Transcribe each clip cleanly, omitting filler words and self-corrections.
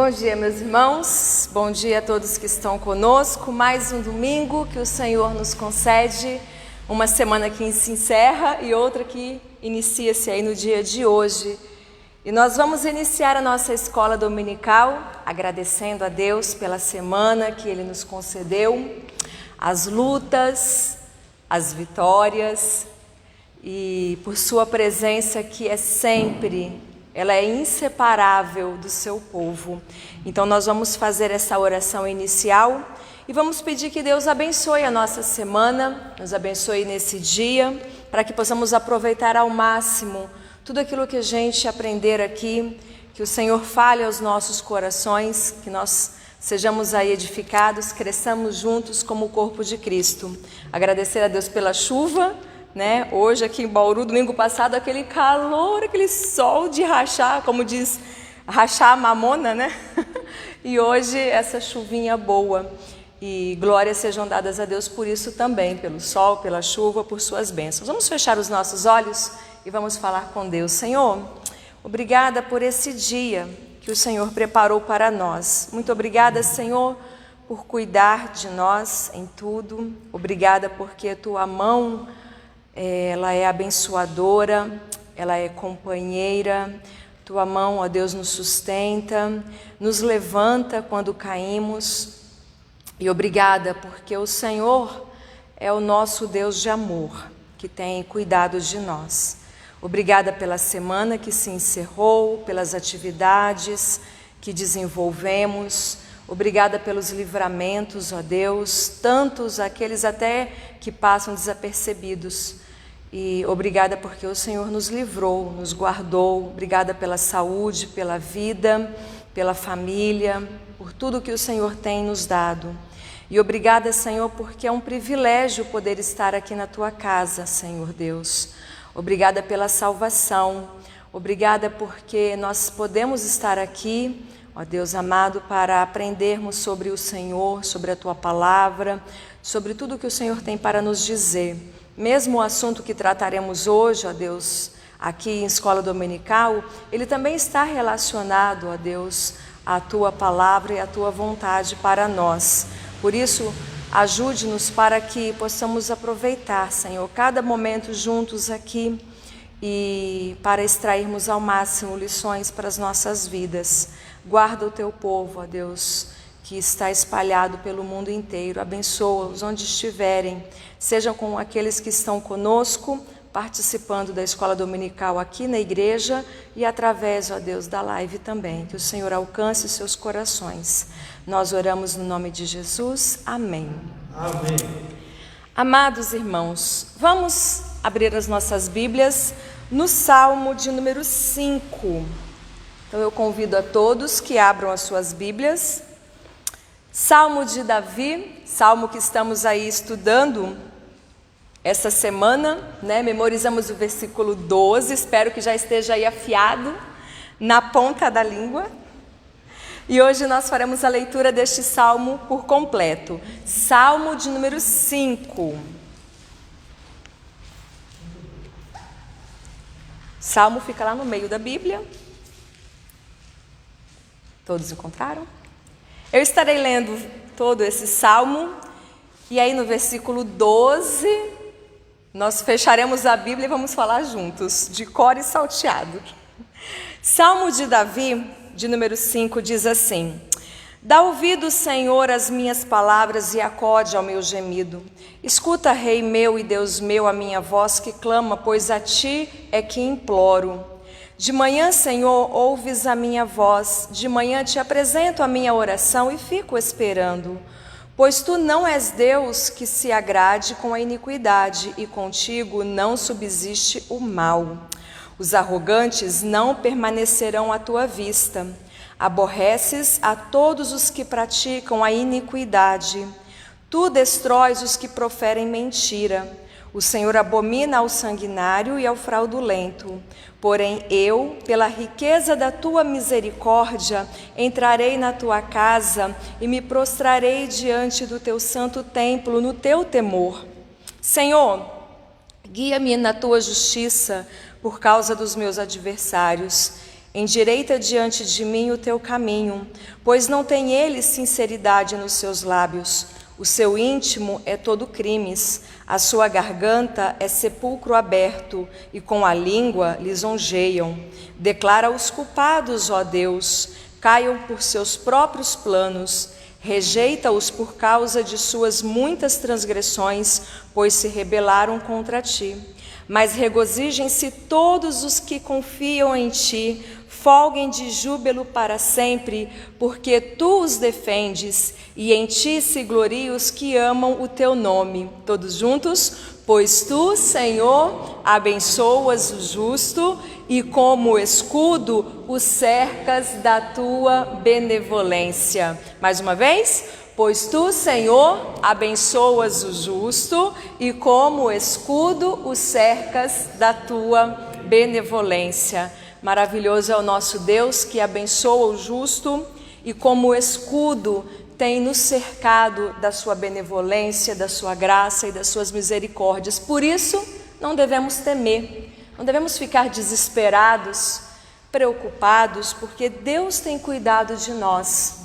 Bom dia, meus irmãos, bom dia a todos que estão conosco. Mais um domingo que o Senhor nos concede, uma semana que se encerra e outra que inicia-se aí no dia de hoje. E nós vamos iniciar a nossa escola dominical, agradecendo a Deus pela semana que Ele nos concedeu, as lutas, as vitórias e por Sua presença que é sempre... ela é inseparável do seu povo. Então nós vamos fazer essa oração inicial e vamos pedir que Deus abençoe a nossa semana, nos abençoe nesse dia, para que possamos aproveitar ao máximo tudo aquilo que a gente aprender aqui, que o Senhor fale aos nossos corações, que nós sejamos aí edificados, cresçamos juntos como o corpo de Cristo. Agradecer a Deus pela chuva, hoje aqui em Bauru, domingo passado, aquele calor, aquele sol de rachar, como diz, rachar a mamona, E hoje essa chuvinha boa. E glórias sejam dadas a Deus por isso também, pelo sol, pela chuva, por suas bênçãos. Vamos fechar os nossos olhos e vamos falar com Deus. Senhor, obrigada por esse dia que o Senhor preparou para nós. Muito obrigada, Senhor, por cuidar de nós em tudo. Obrigada porque a tua mão... ela é abençoadora, ela é companheira, tua mão, ó Deus, nos sustenta, nos levanta quando caímos. E obrigada porque o Senhor é o nosso Deus de amor, que tem cuidado de nós. Obrigada pela semana que se encerrou, pelas atividades que desenvolvemos. Obrigada pelos livramentos, ó Deus, tantos aqueles até que passam desapercebidos. E obrigada porque o Senhor nos livrou, nos guardou. Obrigada pela saúde, pela vida, pela família, por tudo que o Senhor tem nos dado. E obrigada, Senhor, porque é um privilégio poder estar aqui na tua casa, Senhor Deus. Obrigada pela salvação. Obrigada porque nós podemos estar aqui, ó Deus amado, para aprendermos sobre o Senhor, sobre a tua palavra, sobre tudo que o Senhor tem para nos dizer. Mesmo o assunto que trataremos hoje, ó Deus, aqui em Escola Dominical, ele também está relacionado, ó Deus, à tua palavra e à tua vontade para nós. Por isso, ajude-nos para que possamos aproveitar, Senhor, cada momento juntos aqui e para extrairmos ao máximo lições para as nossas vidas. Guarda o teu povo, ó Deus, que está espalhado pelo mundo inteiro. Abençoa-os onde estiverem, sejam com aqueles que estão conosco, participando da escola dominical aqui na igreja e através, ó Deus, da live também. Que o Senhor alcance os seus corações. Nós oramos no nome de Jesus. Amém. Amém. Amados irmãos, vamos abrir as nossas Bíblias no Salmo de número 5. Então eu convido a todos que abram as suas Bíblias. Salmo de Davi, salmo que estamos aí estudando essa semana, Memorizamos o versículo 12, espero que já esteja aí afiado na ponta da língua. E hoje nós faremos a leitura deste salmo por completo. Salmo de número 5. Salmo fica lá no meio da Bíblia. Todos encontraram? Eu estarei lendo todo esse salmo e aí no versículo 12 nós fecharemos a Bíblia e vamos falar juntos, de cor e salteado. Salmo de Davi, de número 5, diz assim: Dá ouvido, Senhor, às minhas palavras e acode ao meu gemido. Escuta, Rei meu e Deus meu, a minha voz que clama, pois a ti é que imploro. De manhã, Senhor, ouves a minha voz, de manhã te apresento a minha oração e fico esperando. Pois tu não és Deus que se agrade com a iniquidade, e contigo não subsiste o mal. Os arrogantes não permanecerão à tua vista. Aborreces a todos os que praticam a iniquidade. Tu destróis os que proferem mentira. O Senhor abomina ao sanguinário e ao fraudulento. Porém eu, pela riqueza da tua misericórdia, entrarei na tua casa e me prostrarei diante do teu santo templo no teu temor. Senhor, guia-me na tua justiça por causa dos meus adversários. Endireita diante de mim o teu caminho, pois não tem ele sinceridade nos seus lábios. O seu íntimo é todo crimes, a sua garganta é sepulcro aberto, e com a língua lisonjeiam. Declara os culpados, ó Deus, caiam por seus próprios planos. Rejeita-os por causa de suas muitas transgressões, pois se rebelaram contra ti. Mas regozijem-se todos os que confiam em ti, folguem de júbilo para sempre, porque tu os defendes, e em ti se gloriem os que amam o teu nome. Todos juntos? Pois tu, Senhor, abençoas o justo, e como escudo o cercas da tua benevolência. Mais uma vez. Pois tu, Senhor, abençoas o justo, e como escudo o cercas da tua benevolência. Maravilhoso é o nosso Deus que abençoa o justo e como escudo tem nos cercado da sua benevolência, da sua graça e das suas misericórdias. Por isso, não devemos temer, não devemos ficar desesperados, preocupados, porque Deus tem cuidado de nós.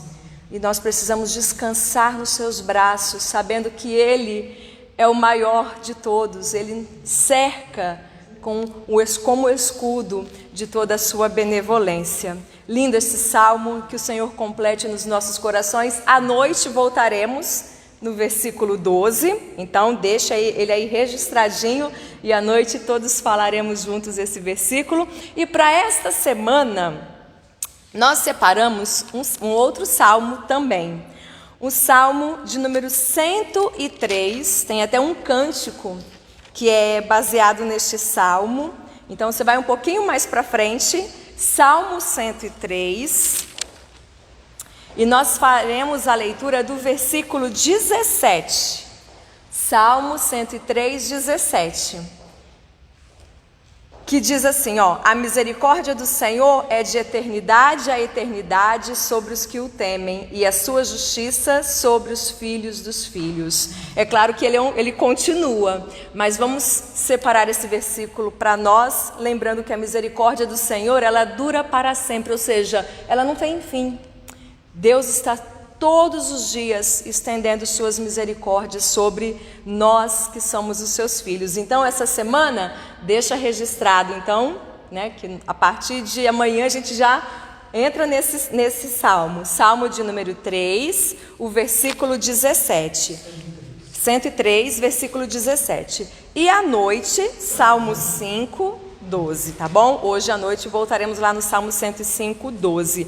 E nós precisamos descansar nos seus braços, sabendo que Ele é o maior de todos. Ele cerca como escudo de toda a sua benevolência. Lindo esse salmo, que o Senhor complete nos nossos corações. À noite voltaremos no versículo 12, então deixa ele aí registradinho, e à noite todos falaremos juntos esse versículo. E para esta semana, nós separamos um outro salmo também, o salmo de número 103, tem até um cântico que é baseado neste salmo. Então você vai um pouquinho mais para frente, Salmo 103, e nós faremos a leitura do versículo 17, Salmo 103, 17. Que diz assim, a misericórdia do Senhor é de eternidade a eternidade sobre os que o temem, e a sua justiça sobre os filhos dos filhos. É claro que ele continua, mas vamos separar esse versículo para nós, lembrando que a misericórdia do Senhor, ela dura para sempre, ou seja, ela não tem fim. Deus está todos os dias estendendo suas misericórdias sobre nós que somos os seus filhos. Então essa semana deixa registrado, então, que a partir de amanhã a gente já entra nesse salmo, salmo de número 3, o versículo 17, 103, versículo 17, e à noite, salmo 5, 12, tá bom? Hoje à noite voltaremos lá no salmo 105, 12.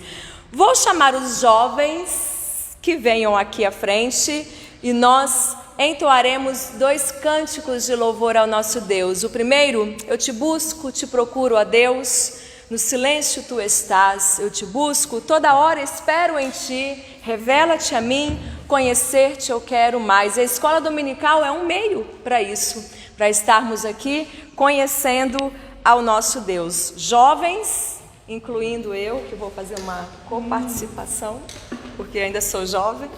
Vou chamar os jovens que venham aqui à frente e nós entoaremos 2 cânticos de louvor ao nosso Deus. O primeiro, eu te busco, te procuro, ó Deus, no silêncio tu estás, eu te busco, toda hora espero em ti, revela-te a mim, conhecer-te eu quero mais. A escola dominical é um meio para isso, para estarmos aqui conhecendo ao nosso Deus. Jovens, incluindo eu, que vou fazer uma coparticipação, porque ainda sou jovem,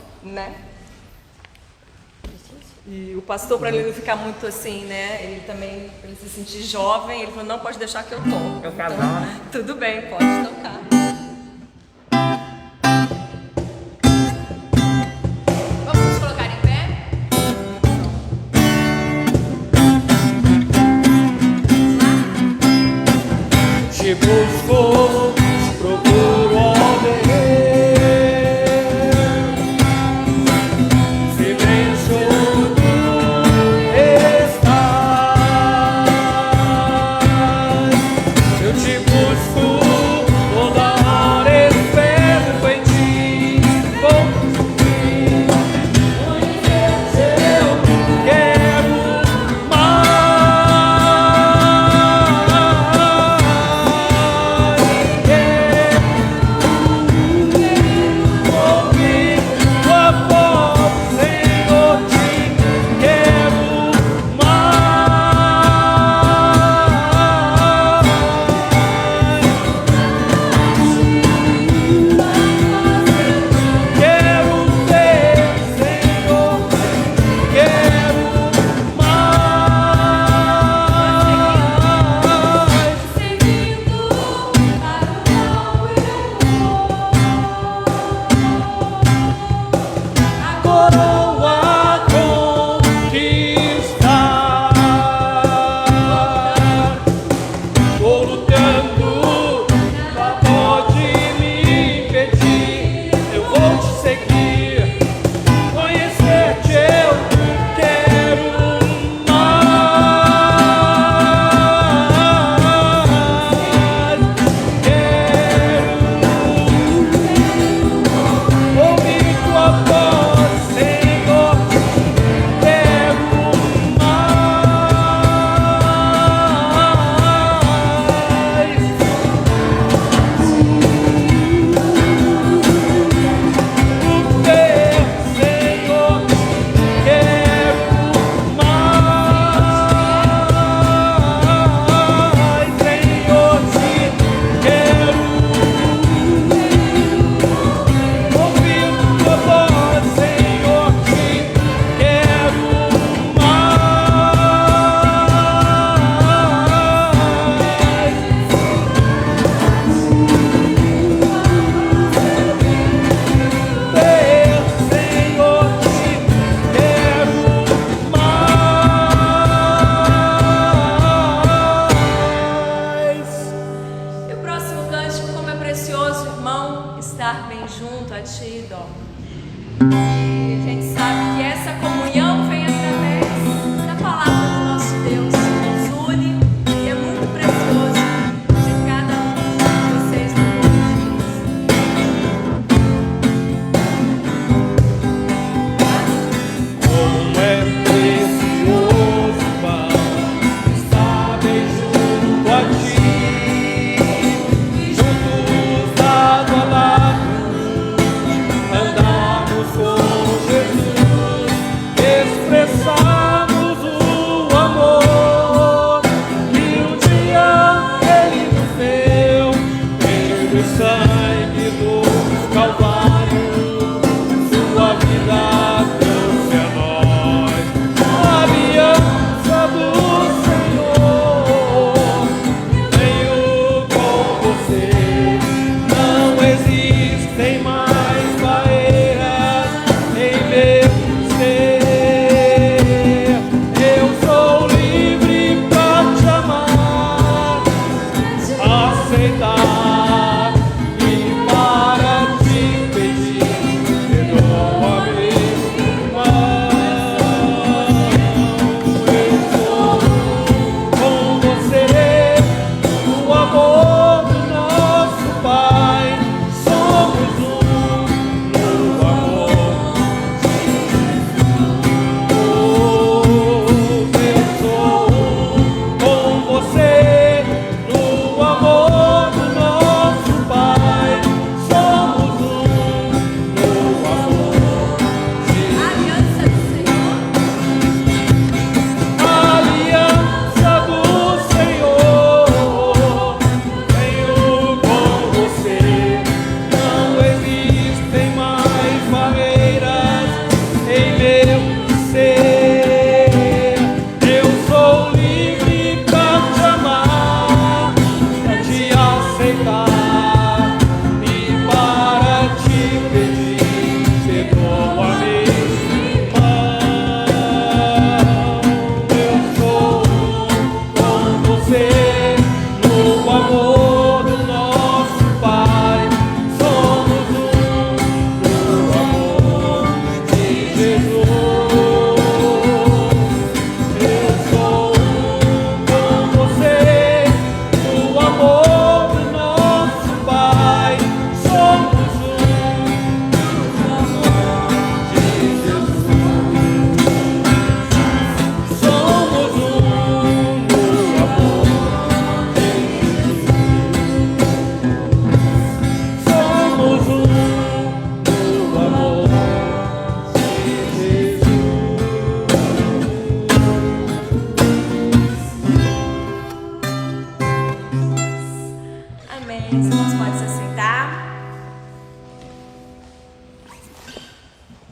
E o pastor, para ele não ficar muito assim, ele também, para ele se sentir jovem, ele falou, não, pode deixar que eu toco. É o casal, né? Tudo bem, pode tocar. Vamos nos colocar em pé? Te busco, te procuro, ó Deus.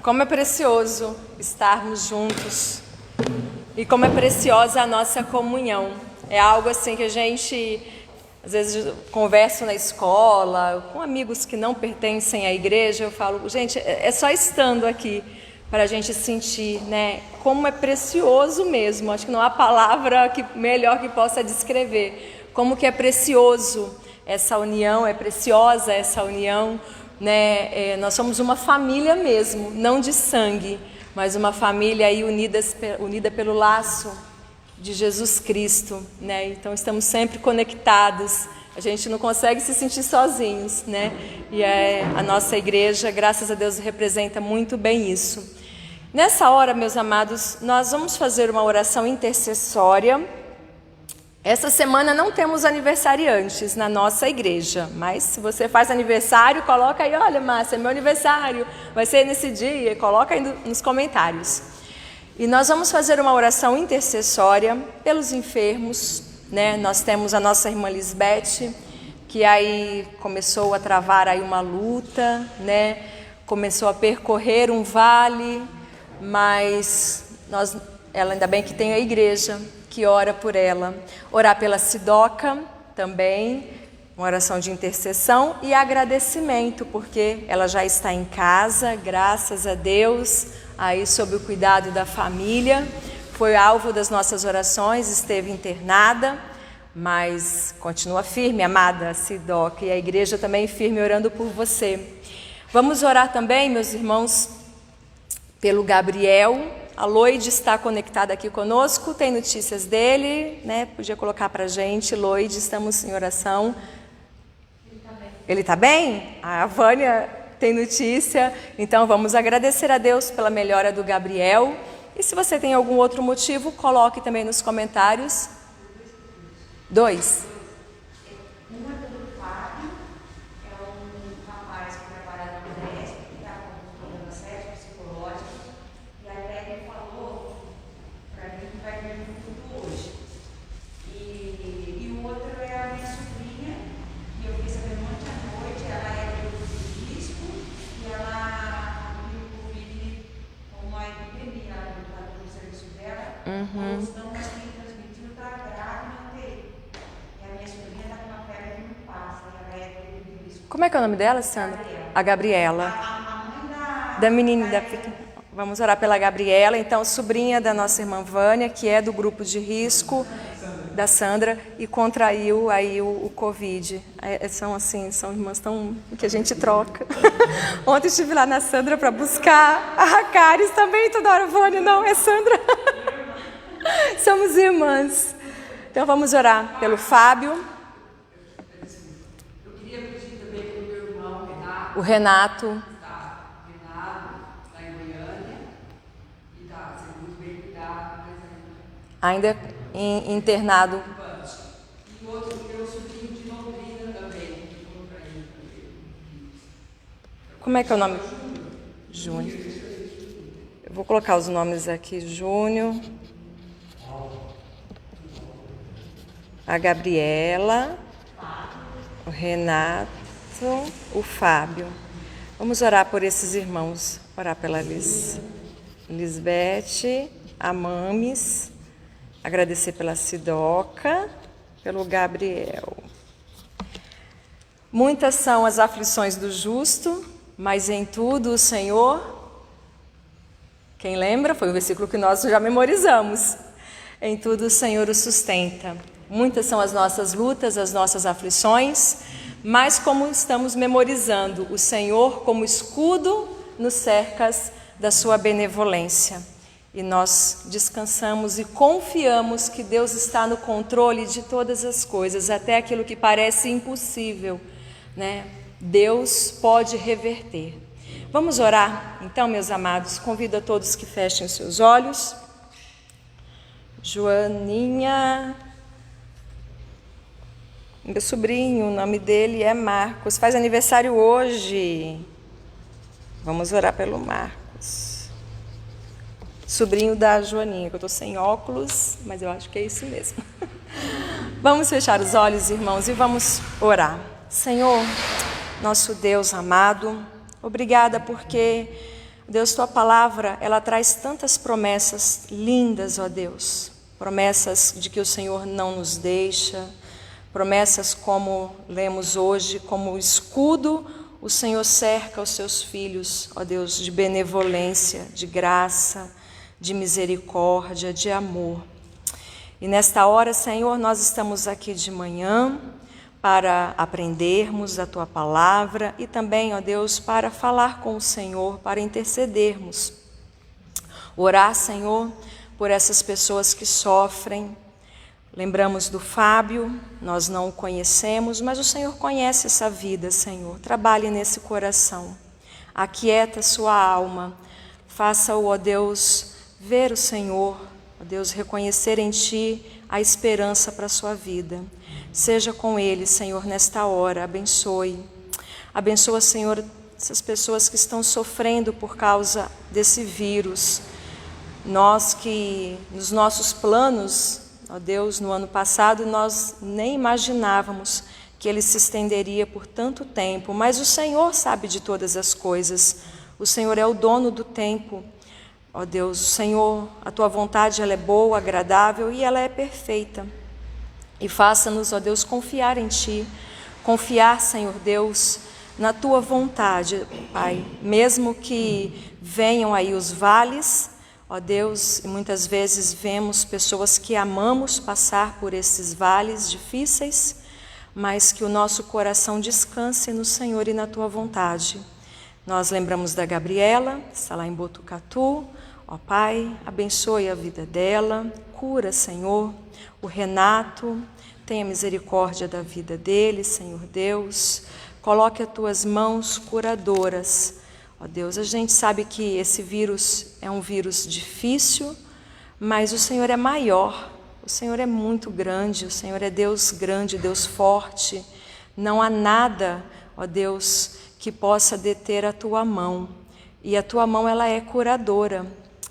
Como é precioso estarmos juntos e como é preciosa a nossa comunhão. É algo assim que a gente, às vezes, converso na escola, com amigos que não pertencem à igreja, eu falo, gente, é só estando aqui para a gente sentir, né, como é precioso mesmo. Acho que não há palavra melhor que possa descrever como que é precioso essa união, é preciosa essa união, né? Nós somos uma família mesmo, não de sangue, mas uma família aí unida pelo laço de Jesus Cristo, né? Então estamos sempre conectados, a gente não consegue se sentir sozinhos, né? E a nossa igreja, graças a Deus, representa muito bem isso. Nessa hora, meus amados, nós vamos fazer uma oração intercessória. Essa semana não temos aniversariantes na nossa igreja, mas se você faz aniversário, coloca aí, olha, Márcia, é meu aniversário, vai ser nesse dia, coloca aí nos comentários. E nós vamos fazer uma oração intercessória pelos enfermos, né? Nós temos a nossa irmã Lisbeth, que aí começou a travar aí uma luta, né? Começou a percorrer um vale, mas ela ainda bem que tem a igreja que ora por ela. Orar pela Sidoca também, uma oração de intercessão e agradecimento, porque ela já está em casa, graças a Deus, aí sob o cuidado da família, foi alvo das nossas orações, esteve internada, mas continua firme, amada Sidoca, e a igreja também firme orando por você. Vamos orar também, meus irmãos, pelo Gabriel. A Loide está conectada aqui conosco, tem notícias dele, né? Podia colocar para a gente, Loide, estamos em oração. Ele está bem? A Vânia tem notícia, então vamos agradecer a Deus pela melhora do Gabriel. E se você tem algum outro motivo, coloque também nos comentários. 2. Não, mas tem transmitido, está grave na UTI. E a minha sobrinha está com uma febre que não passa, e ela é risco. Como é que é o nome dela, Sandra? A Gabriela. A mãe da menina, vamos orar pela Gabriela, então, sobrinha da nossa irmã Vânia, que é do grupo de risco da Sandra, e contraiu aí o Covid. São irmãs que a gente troca. Ontem estive lá na Sandra para buscar a Caris também, toda hora, Vânia, não, é Sandra. Somos irmãs. Então vamos orar pelo Fábio. Eu queria pedir também pelo meu irmão Renato. O Renato. Está em Goiânia. E está sendo muito bem cuidado. Ainda internado. E outro, meu sobrinho de Londrina também. Que contraiu também. Como é que é o nome? Júnior. Eu vou colocar os nomes aqui. Júnior. A Gabriela, o Renato, o Fábio. Vamos orar por esses irmãos. Orar pela Lisbeth, a Mames, agradecer pela Sidoca, pelo Gabriel. Muitas são as aflições do justo, mas em tudo o Senhor, quem lembra? Foi o versículo que nós já memorizamos. Em tudo o Senhor o sustenta. Muitas são as nossas lutas, as nossas aflições, mas como estamos memorizando o Senhor como escudo nos cercas da sua benevolência. E nós descansamos e confiamos que Deus está no controle de todas as coisas, até aquilo que parece impossível, né? Deus pode reverter. Vamos orar, então, meus amados. Convido a todos que fechem os seus olhos. Joaninha... Meu sobrinho, o nome dele é Marcos, faz aniversário hoje. Vamos orar pelo Marcos. Sobrinho da Joaninha, que eu estou sem óculos, mas eu acho que é isso mesmo. Vamos fechar os olhos, irmãos, e vamos orar. Senhor, nosso Deus amado, obrigada porque Deus, tua palavra, ela traz tantas promessas lindas, ó Deus. Promessas de que o Senhor não nos deixa, promessas como lemos hoje, como escudo, o Senhor cerca os seus filhos, ó Deus, de benevolência, de graça, de misericórdia, de amor. E nesta hora, Senhor, nós estamos aqui de manhã para aprendermos a tua palavra e também, ó Deus, para falar com o Senhor, para intercedermos. Orar, Senhor, por essas pessoas que sofrem. Lembramos do Fábio, nós não o conhecemos, mas o Senhor conhece essa vida, Senhor. Trabalhe nesse coração, aquieta sua alma, faça-o, ó Deus, ver o Senhor, ó Deus, reconhecer em Ti a esperança para a sua vida. Seja com ele, Senhor, nesta hora, abençoe. Abençoa, Senhor, essas pessoas que estão sofrendo por causa desse vírus. Nós que, nos nossos planos, ó Deus, no ano passado, nós nem imaginávamos que ele se estenderia por tanto tempo, mas o Senhor sabe de todas as coisas. O Senhor é o dono do tempo. Ó Deus, o Senhor, a tua vontade, ela é boa, agradável e ela é perfeita. E faça-nos, ó Deus, confiar em Ti, confiar, Senhor Deus, na Tua vontade, Pai. Mesmo que venham aí os vales, ó Deus, e muitas vezes vemos pessoas que amamos passar por esses vales difíceis, mas que o nosso coração descanse no Senhor e na Tua vontade. Nós lembramos da Gabriela, que está lá em Botucatu. Ó Pai, abençoe a vida dela, cura, Senhor. O Renato, tenha misericórdia da vida dele, Senhor Deus. Coloque as tuas mãos curadoras. Ó Deus, a gente sabe que esse vírus é um vírus difícil, mas o Senhor é maior. O Senhor é muito grande, o Senhor é Deus grande, Deus forte. Não há nada, ó Deus, que possa deter a tua mão. E a tua mão, ela é curadora.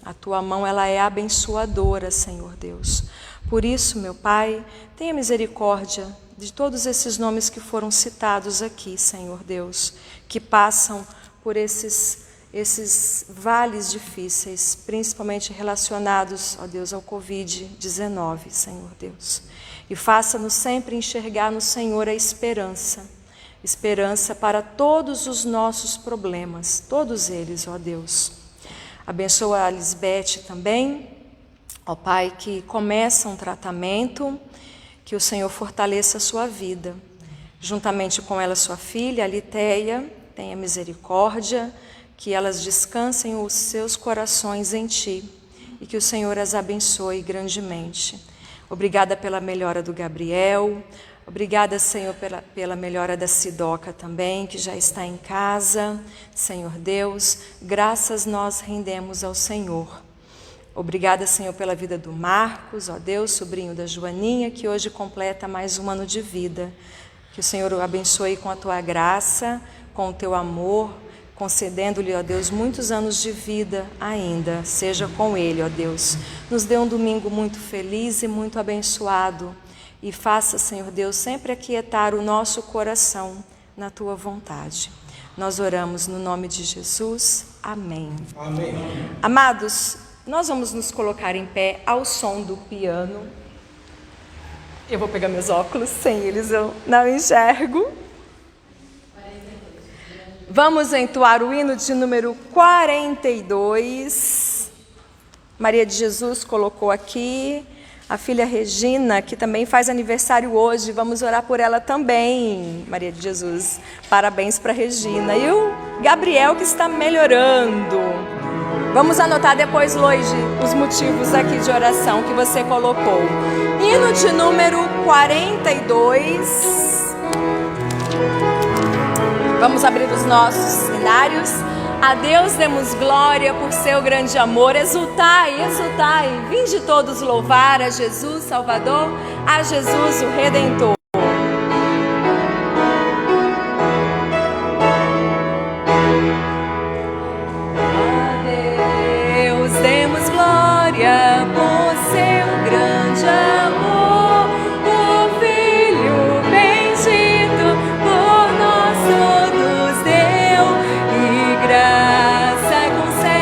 A tua mão, ela é abençoadora, Senhor Deus. Por isso, meu Pai, tenha misericórdia de todos esses nomes que foram citados aqui, Senhor Deus, que passam por esses vales difíceis, principalmente relacionados, ó Deus, ao Covid-19, Senhor Deus. E faça-nos sempre enxergar no Senhor a esperança para todos os nossos problemas, todos eles, ó Deus. Abençoa a Lisbeth também, ó Pai, que começa um tratamento, que o Senhor fortaleça a sua vida. Juntamente com ela, sua filha, a Litéia, tenha misericórdia, que elas descansem os seus corações em Ti e que o Senhor as abençoe grandemente. Obrigada pela melhora do Gabriel, obrigada, Senhor, pela melhora da Sidoca também, que já está em casa. Senhor Deus, graças nós rendemos ao Senhor. Obrigada, Senhor, pela vida do Marcos, ó Deus, sobrinho da Joaninha, que hoje completa mais um ano de vida. Que o Senhor o abençoe com a Tua graça, com o Teu amor, concedendo-lhe, ó Deus, muitos anos de vida ainda. Seja com ele, ó Deus. Nos dê um domingo muito feliz e muito abençoado. E faça, Senhor Deus, sempre aquietar o nosso coração na Tua vontade. Nós oramos no nome de Jesus. Amém. Amém. Amados, nós vamos nos colocar em pé ao som do piano. Eu vou pegar meus óculos, sem eles eu não enxergo. Vamos entoar o hino de número 42. Maria de Jesus colocou aqui. A filha Regina, que também faz aniversário hoje, vamos orar por ela também, Maria de Jesus. Parabéns para Regina. E o Gabriel, que está melhorando. Vamos anotar depois, Loide, os motivos aqui de oração que você colocou. Hino de número 42. Vamos abrir os nossos cenários. A Deus demos glória por seu grande amor. Exultai, exultai. Vinde todos louvar a Jesus Salvador, a Jesus o Redentor. A Deus demos glória por seu grande amor. O Filho bendito por nós todos deu, e graça concedeu.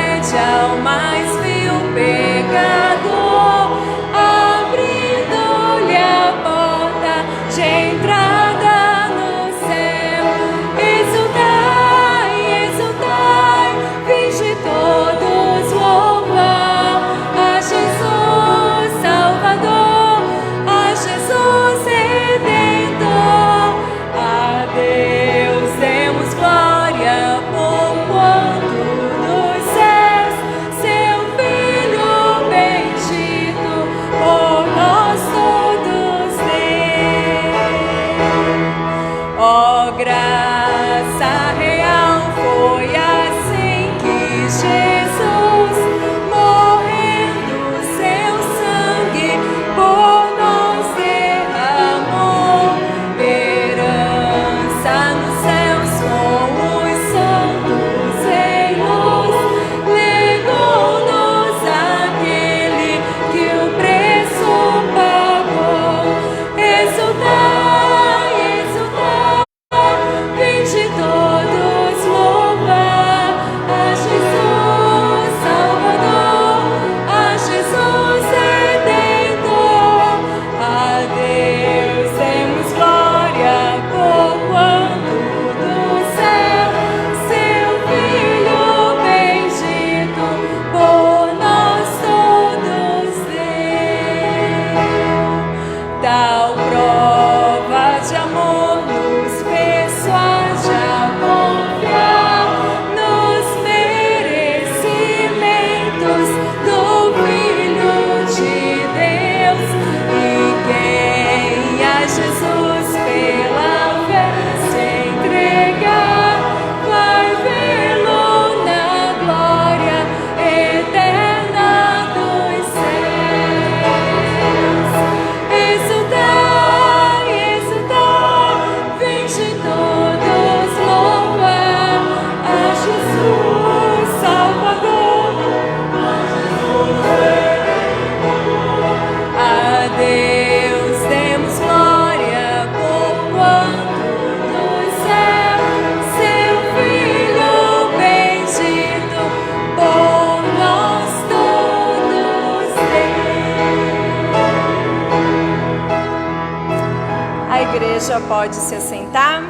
igreja pode se assentar.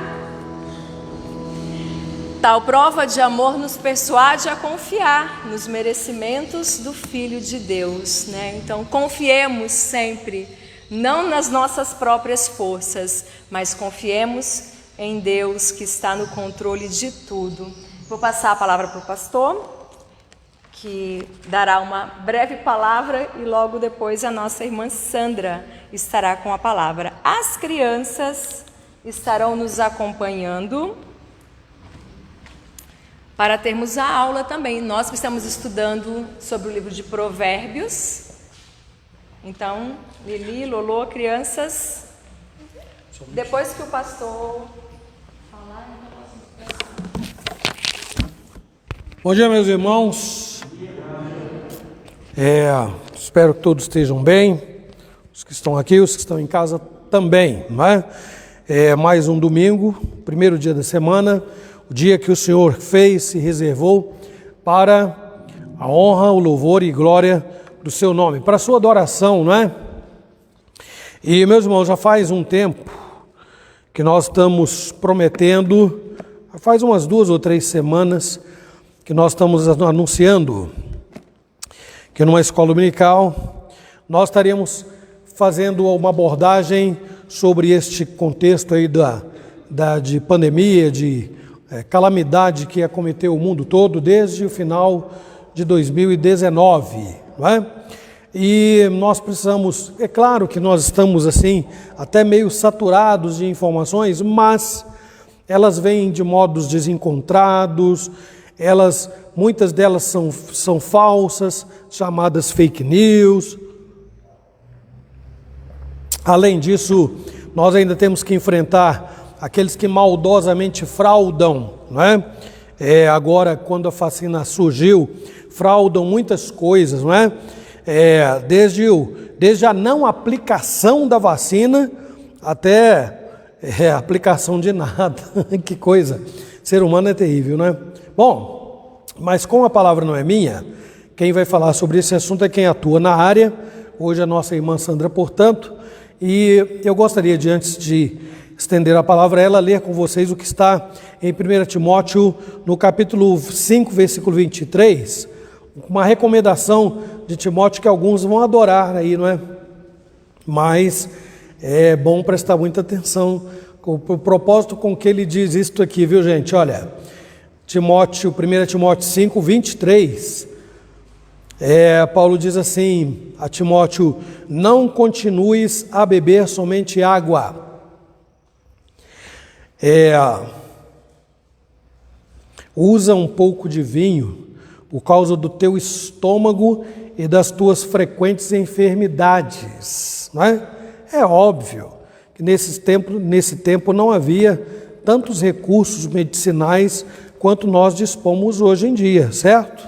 Tal prova de amor nos persuade a confiar nos merecimentos do Filho de Deus, né? Então, confiemos sempre, não nas nossas próprias forças, mas confiemos em Deus que está no controle de tudo. Vou passar a palavra para o pastor, que dará uma breve palavra, e logo depois a nossa irmã Sandra estará com a palavra. As crianças estarão nos acompanhando para termos a aula também. Nós que estamos estudando sobre o livro de Provérbios. Então, Lili, Lolô, crianças, depois que o pastor falar, Bom dia, meus irmãos. Espero que todos estejam bem, os que estão aqui, os que estão em casa também, não é? Mais um domingo, primeiro dia da semana, o dia que o Senhor fez e reservou para a honra, o louvor e glória do seu nome, para a sua adoração, não é? E, meus irmãos, já faz um tempo que nós estamos prometendo, faz umas 2 ou 3 semanas, que nós estamos anunciando que numa escola dominical nós estaríamos fazendo uma abordagem sobre este contexto aí de pandemia, de calamidade que acometeu o mundo todo desde o final de 2019, não é? E nós precisamos, é claro que nós estamos assim, até meio saturados de informações, mas elas vêm de modos desencontrados, muitas delas são falsas, chamadas fake news. Além disso, nós ainda temos que enfrentar aqueles que maldosamente fraudam, não é? Agora, quando a vacina surgiu, fraudam muitas coisas, não é? Desde a não aplicação da vacina até a aplicação de nada. Que coisa! Ser humano é terrível, não é? Bom, mas como a palavra não é minha, quem vai falar sobre esse assunto é quem atua na área, hoje a nossa irmã Sandra, portanto, e eu gostaria de, antes de estender a palavra a ela, ler com vocês o que está em 1 Timóteo, no capítulo 5, versículo 23, uma recomendação de Timóteo que alguns vão adorar aí, não é? Mas é bom prestar muita atenção com o propósito com que ele diz isto aqui, viu, gente? Olha, 1 Timóteo 5, 23, Paulo diz assim a Timóteo: não continues a beber somente água. Usa um pouco de vinho por causa do teu estômago e das tuas frequentes enfermidades, não é? É óbvio que nesse tempo não havia tantos recursos medicinais quanto nós dispomos hoje em dia, certo?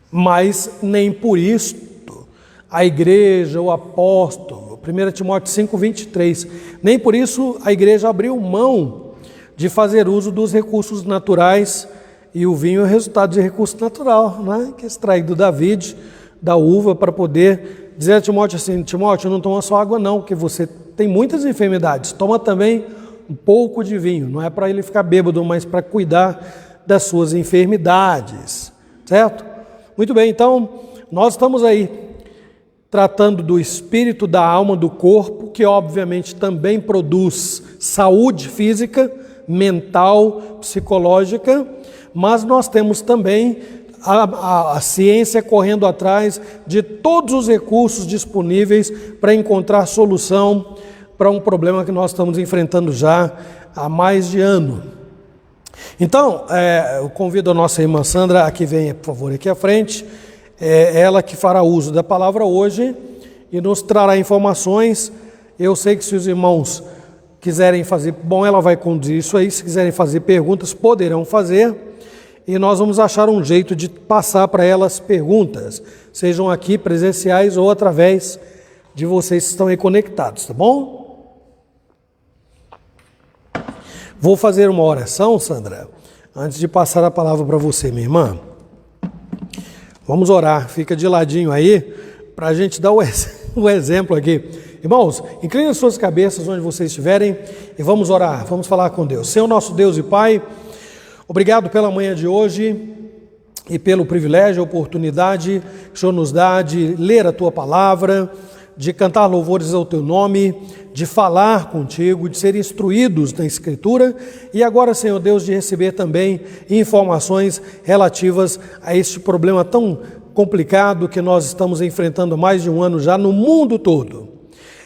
Mas nem por isto a igreja, o apóstolo, 1 Timóteo 5, 23, nem por isso a igreja abriu mão de fazer uso dos recursos naturais, e o vinho é resultado de recurso natural, né? Que é extraído da vide, da uva, para poder dizer a Timóteo assim: Timóteo, não toma só água não, porque você tem muitas enfermidades, toma também um pouco de vinho, não é para ele ficar bêbado, mas para cuidar das suas enfermidades, certo? Muito bem, então, nós estamos aí tratando do espírito, da alma, do corpo, que obviamente também produz saúde física, mental, psicológica, mas nós temos também a ciência correndo atrás de todos os recursos disponíveis para encontrar solução para um problema que nós estamos enfrentando já há mais de ano. Então, eu convido a nossa irmã Sandra a que venha, por favor, aqui à frente. Ela que fará uso da palavra hoje e nos trará informações. Eu sei que se os irmãos quiserem fazer, ela vai conduzir isso aí, se quiserem fazer perguntas, poderão fazer, e nós vamos achar um jeito de passar para elas perguntas, sejam aqui presenciais ou através de vocês que estão aí conectados, tá bom? Vou fazer uma oração, Sandra, antes de passar a palavra para você, minha irmã. Vamos orar, fica de ladinho aí, para a gente dar o exemplo aqui. Irmãos, inclinem as suas cabeças onde vocês estiverem e vamos orar, vamos falar com Deus. Senhor nosso Deus e Pai, obrigado pela manhã de hoje e pelo privilégio, a oportunidade que o Senhor nos dá de ler a Tua palavra, de cantar louvores ao Teu nome, de falar contigo, de ser instruídos na Escritura e agora, Senhor Deus, de receber também informações relativas a este problema tão complicado que nós estamos enfrentando há mais de um ano já no mundo todo.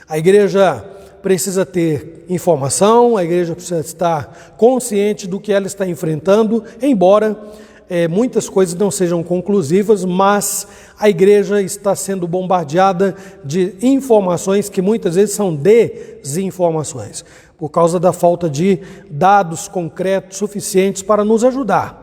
A igreja precisa ter informação, a igreja precisa estar consciente do que ela está enfrentando, embora muitas coisas não sejam conclusivas, mas a igreja está sendo bombardeada de informações que muitas vezes são desinformações, por causa da falta de dados concretos suficientes para nos ajudar.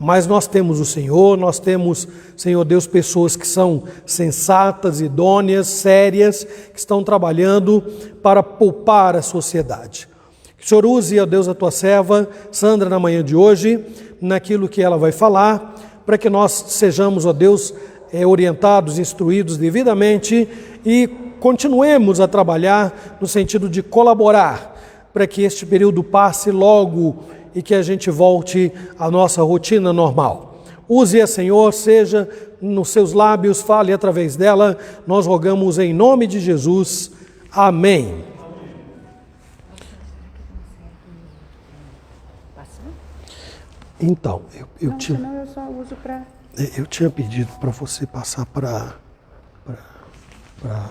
Mas nós temos o Senhor, nós temos, Senhor Deus, pessoas que são sensatas, idôneas, sérias, que estão trabalhando para poupar a sociedade. Que o Senhor use, ó Deus, a tua serva, Sandra, na manhã de hoje, naquilo que ela vai falar, para que nós sejamos, ó Deus, orientados, instruídos devidamente e continuemos a trabalhar no sentido de colaborar para que este período passe logo e que a gente volte à nossa rotina normal. Use-a, Senhor, seja nos seus lábios, fale através dela, nós rogamos em nome de Jesus. Amém. Então, eu tinha pedido para você passar para a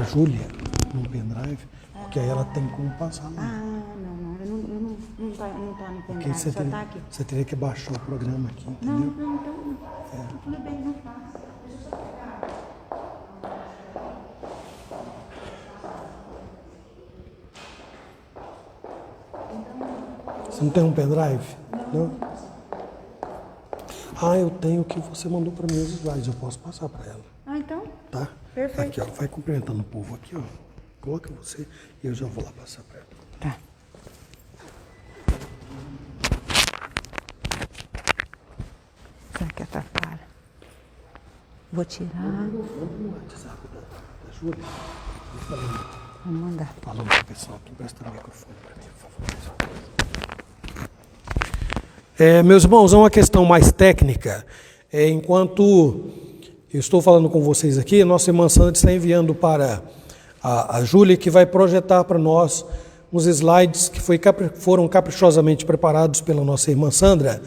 Júlia no pendrive, porque aí ela tem como passar lá. Não tá no Porque pendrive, só tá aqui. você teria que baixar o programa aqui, entendeu? Não, então, tudo bem, não faço. Deixa eu só pegar. Você não tem um pendrive? Não? Ah, eu tenho o que você mandou para mim os slides, eu posso passar para ela. Ah, então? Tá? Perfeito. Aqui, ó, vai cumprimentando o povo aqui, ó. Coloca você e eu já vou lá passar para ela. Tá. Será que atrapalha? Vou tirar. O WhatsApp da Júlia. Vou mandar. Falando para o pessoal aqui, empresta o microfone para mim, por favor. Meus irmãos, é uma questão mais técnica. Enquanto eu estou falando com vocês aqui, a nossa irmã Sandra está enviando para a Júlia, que vai projetar para nós uns slides que foram caprichosamente preparados pela nossa irmã Sandra,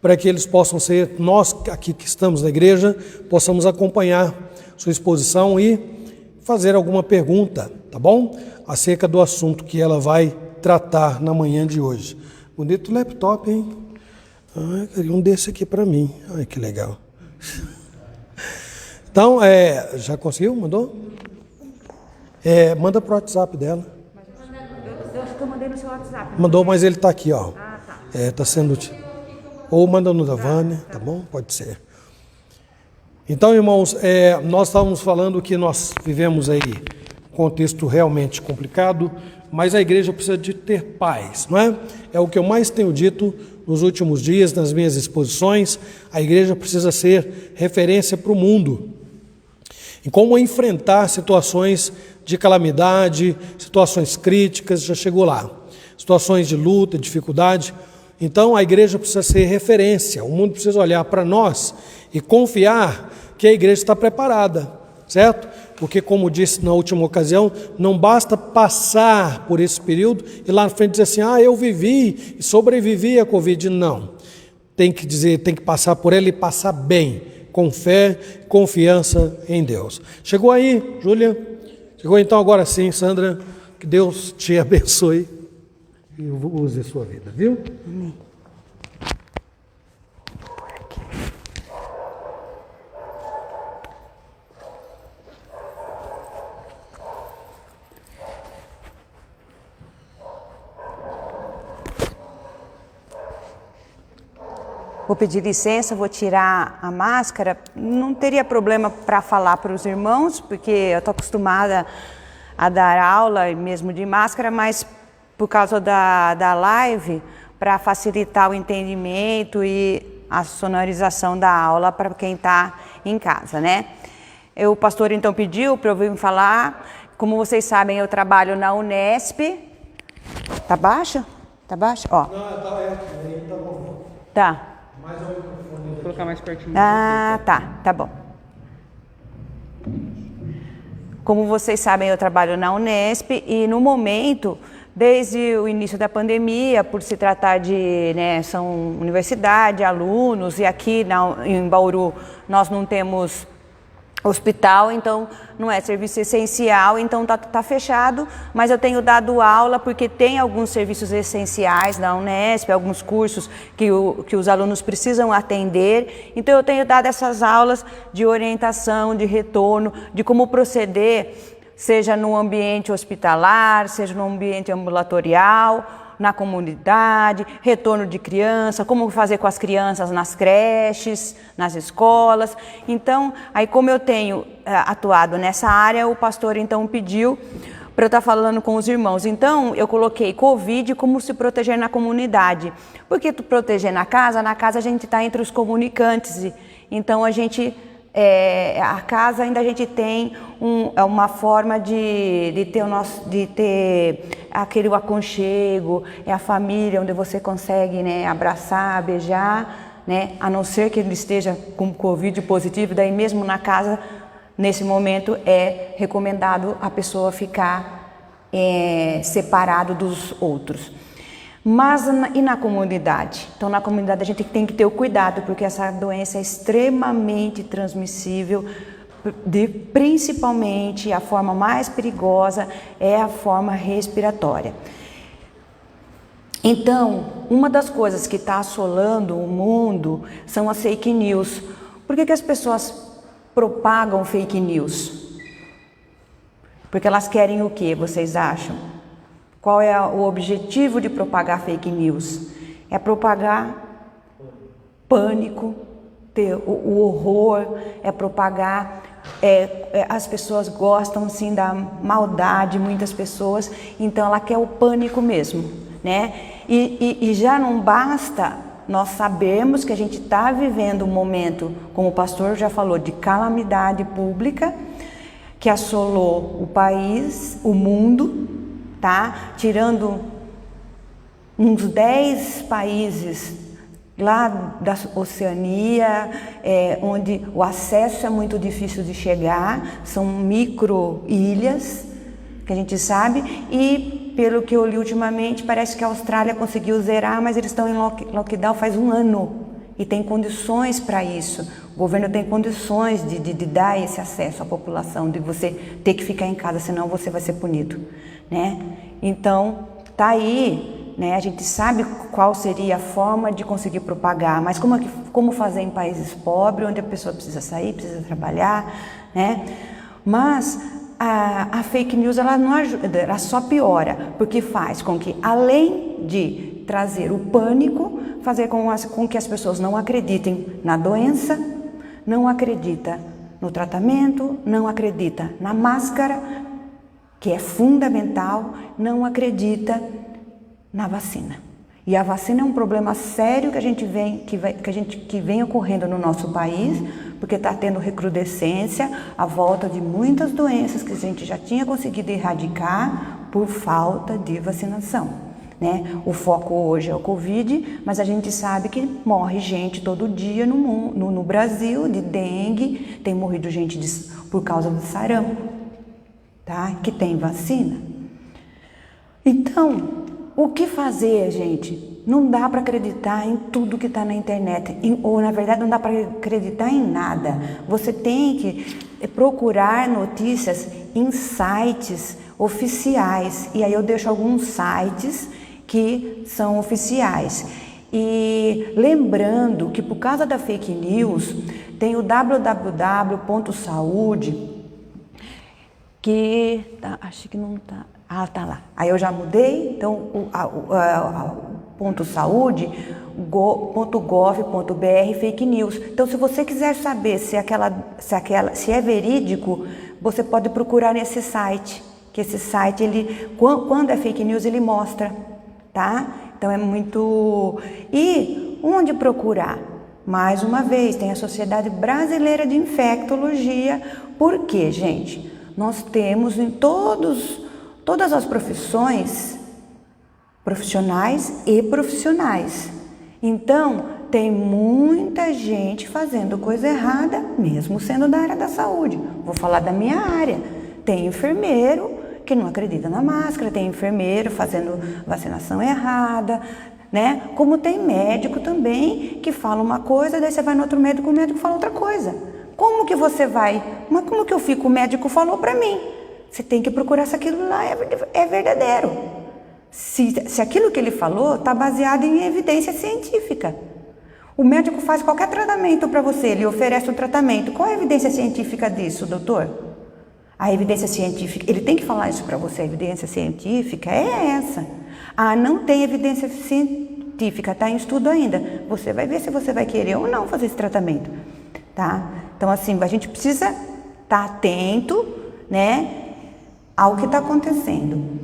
para que eles possam ser, nós aqui que estamos na igreja, possamos acompanhar sua exposição e fazer alguma pergunta, tá bom? Acerca do assunto que ela vai tratar na manhã de hoje. Bonito laptop, hein? Ah, eu queria um desse aqui para mim. Ai, que legal. Então, já conseguiu? Mandou? Manda para o WhatsApp dela. Eu mandei no seu WhatsApp. Mandou, mas ele está aqui, ó. Ah, tá. Está sendo... Ou manda no da Vânia, tá bom? Pode ser. Então, irmãos, nós estávamos falando que nós vivemos aí um contexto realmente complicado, mas a igreja precisa de ter paz, não é? É o que eu mais tenho dito nos últimos dias, nas minhas exposições. A igreja precisa ser referência para o mundo em como enfrentar situações de calamidade, situações críticas, já chegou lá, situações de luta, dificuldade. Então a igreja precisa ser referência, o mundo precisa olhar para nós e confiar que a igreja está preparada, certo? Porque, como disse na última ocasião, não basta passar por esse período e lá na frente dizer assim, eu vivi e sobrevivi à Covid. Não, tem que dizer, tem que passar por ela e passar bem, com fé, confiança em Deus. Chegou aí, Júlia? Chegou então agora sim, Sandra, que Deus te abençoe e use a sua vida, viu? Amém. Vou pedir licença, vou tirar a máscara. Não teria problema para falar para os irmãos, porque eu estou acostumada a dar aula mesmo de máscara, mas por causa da live, para facilitar o entendimento e a sonorização da aula para quem está em casa, né? O pastor então pediu para eu vir falar como vocês sabem, eu trabalho na Unesp. Tá baixo? Tá baixo? Ó. Não, tá bom. Tá. Mais um microfone. Vou colocar mais pertinho. Ah, tá bom. Como vocês sabem, eu trabalho na Unesp e no momento, desde o início da pandemia, por se tratar de, são universidade, alunos, e aqui em Bauru nós não temos hospital, então não é serviço essencial, então tá fechado, mas eu tenho dado aula porque tem alguns serviços essenciais na Unesp, alguns cursos que os alunos precisam atender, então eu tenho dado essas aulas de orientação, de retorno, de como proceder, seja no ambiente hospitalar, seja no ambiente ambulatorial, na comunidade, retorno de criança, como fazer com as crianças nas creches, nas escolas. Então, aí como eu tenho atuado nessa área, o pastor então pediu para eu estar falando com os irmãos. Então, eu coloquei Covid, como se proteger na comunidade. Porque proteger na casa a gente está entre os comunicantes. Então, a gente... a casa ainda a gente tem uma forma de ter aquele aconchego, é a família onde você consegue abraçar, beijar, a não ser que ele esteja com Covid positivo, daí mesmo na casa, nesse momento é recomendado a pessoa ficar separado dos outros. Mas e na comunidade? Então, na comunidade a gente tem que ter o cuidado, porque essa doença é extremamente transmissível, principalmente a forma mais perigosa é a forma respiratória. Então, uma das coisas que está assolando o mundo são as fake news. Por que as pessoas propagam fake news? Porque elas querem o quê, vocês acham? Qual é o objetivo de propagar fake news? É propagar pânico, ter o horror, é propagar... as pessoas gostam sim da maldade, muitas pessoas, então ela quer o pânico mesmo, E já não basta nós sabermos que a gente está vivendo um momento, como o pastor já falou, de calamidade pública, que assolou o país, o mundo, tirando uns 10 países lá da Oceania, onde o acesso é muito difícil de chegar, são micro-ilhas, que a gente sabe, e pelo que eu li ultimamente, parece que a Austrália conseguiu zerar, mas eles estão em lockdown faz um ano, e tem condições para isso. O governo tem condições de dar esse acesso à população, de você ter que ficar em casa, senão você vai ser punido. Então, tá aí, a gente sabe qual seria a forma de conseguir propagar, mas como fazer em países pobres, onde a pessoa precisa sair, precisa trabalhar, Mas a fake news, ela não ajuda, ela só piora, porque faz com que, além de trazer o pânico, fazer com que as pessoas não acreditem na doença, não acreditem no tratamento, não acreditem na máscara, que é fundamental, não acredita na vacina. E a vacina é um problema sério que vem ocorrendo no nosso país, porque está tendo recrudescência, a volta de muitas doenças que a gente já tinha conseguido erradicar por falta de vacinação. O foco hoje é o Covid, mas a gente sabe que morre gente todo dia no Brasil de dengue, tem morrido gente por causa do sarampo. Que tem vacina. Então, o que fazer, gente? Não dá para acreditar em tudo que está na internet, ou na verdade não dá para acreditar em nada. Você tem que procurar notícias em sites oficiais, e aí eu deixo alguns sites que são oficiais. E lembrando que por causa da fake news, tem o www.saude, que acho que não tá. Tá lá. Aí eu já mudei, então o ponto saude.gov.br fake news. Então, se você quiser saber se é verídico, você pode procurar nesse site, que esse site quando é fake news ele mostra, Então é muito. E onde procurar? Mais uma vez, tem a Sociedade Brasileira de Infectologia. Por quê, gente? nós temos em todas as profissões, profissionais e profissionais. Então, tem muita gente fazendo coisa errada, mesmo sendo da área da saúde. Vou falar da minha área. Tem enfermeiro que não acredita na máscara, tem enfermeiro fazendo vacinação errada, né? Como tem médico também que fala uma coisa, daí você vai no outro médico, o médico fala outra coisa. Como que você vai? Mas como que eu fico? O médico falou para mim. Você tem que procurar se aquilo lá é verdadeiro. Se aquilo que ele falou está baseado em evidência científica. O médico faz qualquer tratamento para você, ele oferece o tratamento. Qual é a evidência científica disso, doutor? A evidência científica, ele tem que falar isso para você, a evidência científica é essa. Ah, não tem evidência científica, está em estudo ainda. Você vai ver se você vai querer ou não fazer esse tratamento, tá? Então, assim, a gente precisa estar atento, né, ao que está acontecendo.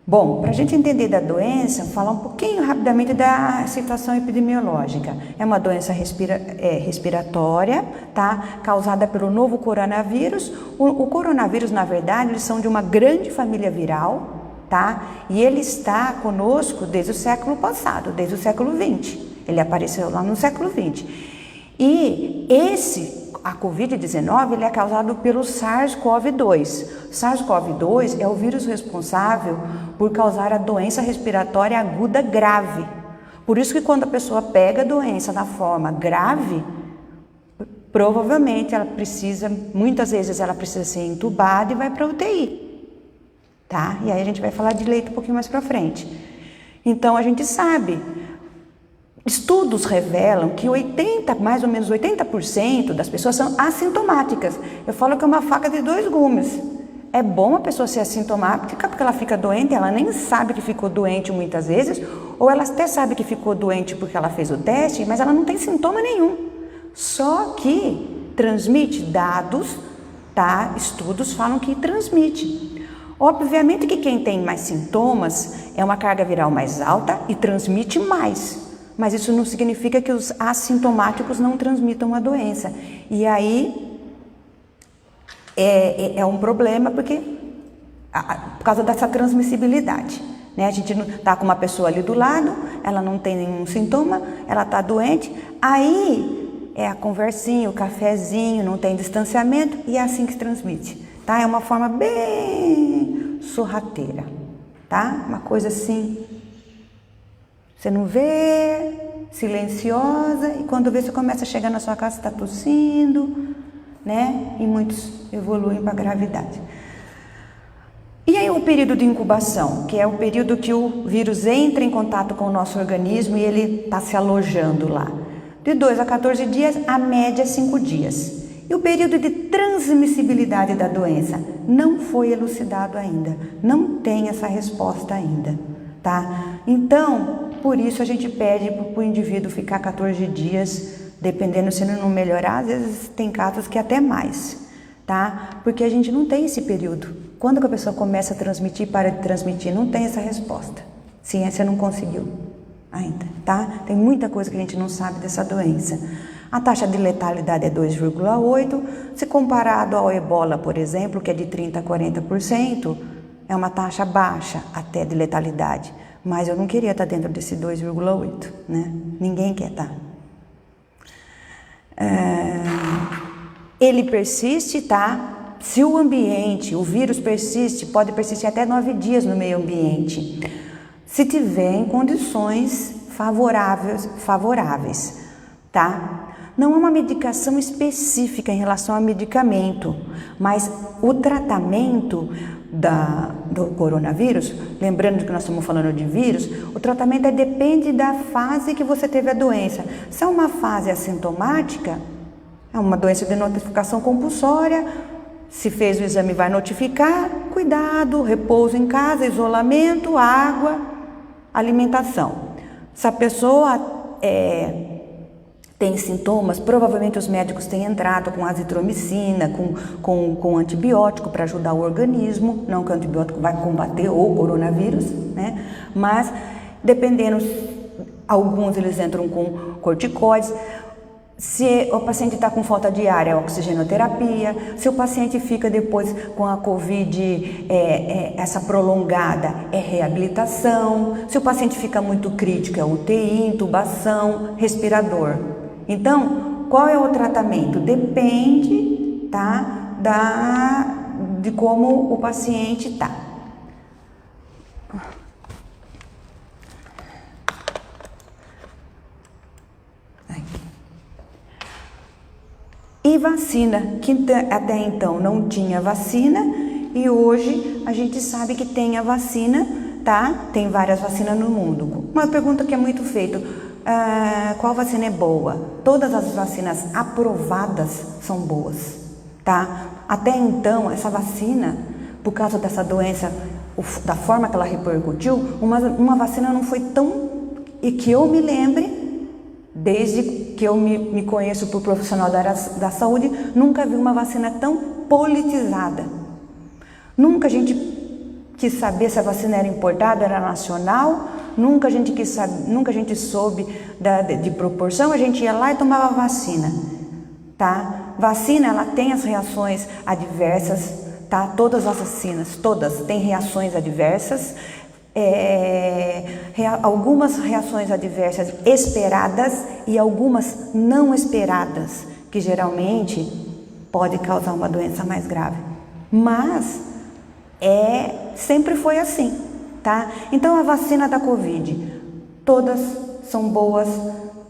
Bom, para a gente entender da doença, falar um pouquinho rapidamente da situação epidemiológica. É uma doença respiratória, tá? Causada pelo novo coronavírus. O coronavírus, na verdade, eles são de uma grande família viral, tá? E ele está conosco desde o século passado, desde o século XX. Ele apareceu lá no século XX. E a Covid-19, ele é causado pelo SARS-CoV-2. SARS-CoV-2 é o vírus responsável por causar a doença respiratória aguda grave. Por isso que quando a pessoa pega a doença na forma grave, provavelmente muitas vezes ela precisa ser entubada e vai para UTI, tá? E aí a gente vai falar de leito um pouquinho mais para frente. Então a gente sabe, estudos revelam que mais ou menos 80% das pessoas são assintomáticas. Eu falo que é uma faca de dois gumes. É bom a pessoa ser assintomática porque ela fica doente, ela nem sabe que ficou doente muitas vezes, ou ela até sabe que ficou doente porque ela fez o teste, mas ela não tem sintoma nenhum. Só que transmite dados, tá? Estudos falam que transmite. Obviamente que quem tem mais sintomas é uma carga viral mais alta e transmite mais. Mas isso não significa que os assintomáticos não transmitam a doença. E aí é um problema por causa dessa transmissibilidade, né? A gente está com uma pessoa ali do lado, ela não tem nenhum sintoma, ela está doente, aí é a conversinha, o cafezinho, não tem distanciamento e é assim que se transmite, tá? É uma forma bem sorrateira, tá? Uma coisa assim, você não vê, silenciosa, e quando vê, você começa a chegar na sua casa, está tossindo, né? E muitos evoluem para a gravidade. E aí o período de incubação, que é o período que o vírus entra em contato com o nosso organismo e ele está se alojando lá. De 2 a 14 dias, a média é 5 dias. E o período de transmissibilidade da doença não foi elucidado ainda, não tem essa resposta ainda, tá? Então, por isso a gente pede para o indivíduo ficar 14 dias, dependendo se ele não melhorar, às vezes tem casos que até mais, tá? Porque a gente não tem esse período. Quando que a pessoa começa a transmitir, para de transmitir, não tem essa resposta. Ciência não conseguiu ainda, tá? Tem muita coisa que a gente não sabe dessa doença. A taxa de letalidade é 2,8. Se comparado ao ebola, por exemplo, que é de 30% a 40%, é uma taxa baixa até de letalidade. Mas eu não queria estar dentro desse 2,8, né? Ninguém quer estar. Ele persiste, tá? Se o ambiente, o vírus persiste, pode persistir até 9 dias no meio ambiente. Se tiver em condições favoráveis, tá? Não há uma medicação específica em relação a medicamento, mas o tratamento do coronavírus, lembrando que nós estamos falando de vírus, o tratamento depende da fase que você teve a doença. Se é uma fase assintomática, é uma doença de notificação compulsória, se fez o exame vai notificar, cuidado, repouso em casa, isolamento, água, alimentação. Se a pessoa tem sintomas, provavelmente os médicos têm entrado com azitromicina, com antibiótico para ajudar o organismo, não que o antibiótico vai combater o coronavírus, né? Mas dependendo, alguns eles entram com corticoides. Se o paciente está com falta de ar, é oxigenoterapia. Se o paciente fica depois com a Covid, essa prolongada, é reabilitação. Se o paciente fica muito crítico, é UTI, intubação, respirador. Então, qual é o tratamento? Depende, tá, de como o paciente está. E vacina, que até então não tinha vacina, e hoje a gente sabe que tem a vacina, tá? Tem várias vacinas no mundo. Uma pergunta que é muito feita, qual vacina é boa? Todas as vacinas aprovadas são boas, tá? Até então, essa vacina, por causa dessa doença, da forma que ela repercutiu, uma vacina não foi tão, e que eu me lembre, desde que eu me conheço por profissional da saúde, nunca vi uma vacina tão politizada. Nunca a gente quis saber se a vacina era importada, era nacional, nunca a gente soube de proporção, a gente ia lá e tomava vacina, tá? Vacina, ela tem as reações adversas, tá? Todas as vacinas, todas têm reações adversas, algumas reações adversas esperadas e algumas não esperadas, que geralmente pode causar uma doença mais grave. Mas sempre foi assim, tá? Então a vacina da Covid, todas são boas,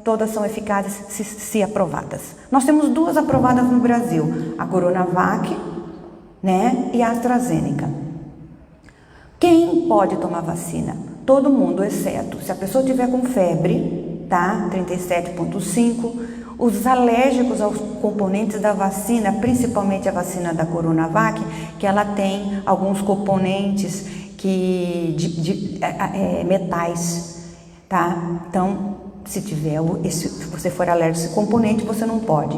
todas são eficazes se aprovadas. Nós temos 2 aprovadas no Brasil, a Coronavac, né, e a AstraZeneca. Quem pode tomar vacina? Todo mundo, exceto se a pessoa tiver com febre, tá? 37,5. Os alérgicos aos componentes da vacina, principalmente a vacina da Coronavac, que ela tem alguns componentes de metais, tá? Então, se você for alérgico a esse componente, você não pode.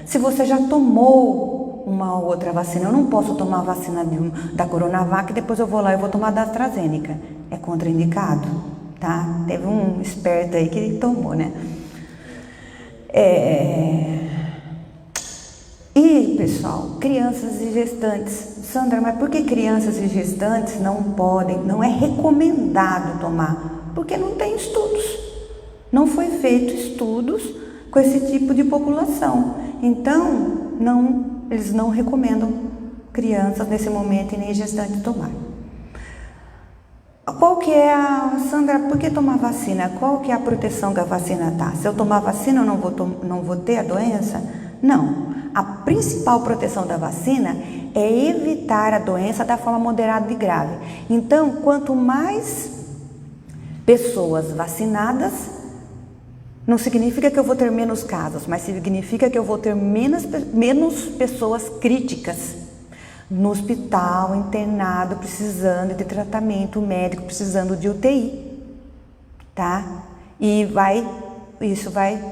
Se você já tomou uma outra vacina, eu não posso tomar a vacina da Coronavac e depois eu vou lá e vou tomar da AstraZeneca. É contraindicado, tá? Teve um esperto aí que tomou, né? E, pessoal, crianças e gestantes. Sandra, mas por que crianças e gestantes não é recomendado tomar? Porque não tem estudos. Não foi feito estudos com esse tipo de população. Então, eles não recomendam crianças nesse momento e nem gestantes tomar. Qual que é Sandra, por que tomar vacina? Qual que é a proteção que a vacina dá? Se eu tomar vacina, eu não vou ter a doença? Não. A principal proteção da vacina é evitar a doença da forma moderada e grave. Então, quanto mais pessoas vacinadas, não significa que eu vou ter menos casos, mas significa que eu vou ter menos pessoas críticas no hospital, internado, precisando de tratamento médico, precisando de UTI, tá? E isso vai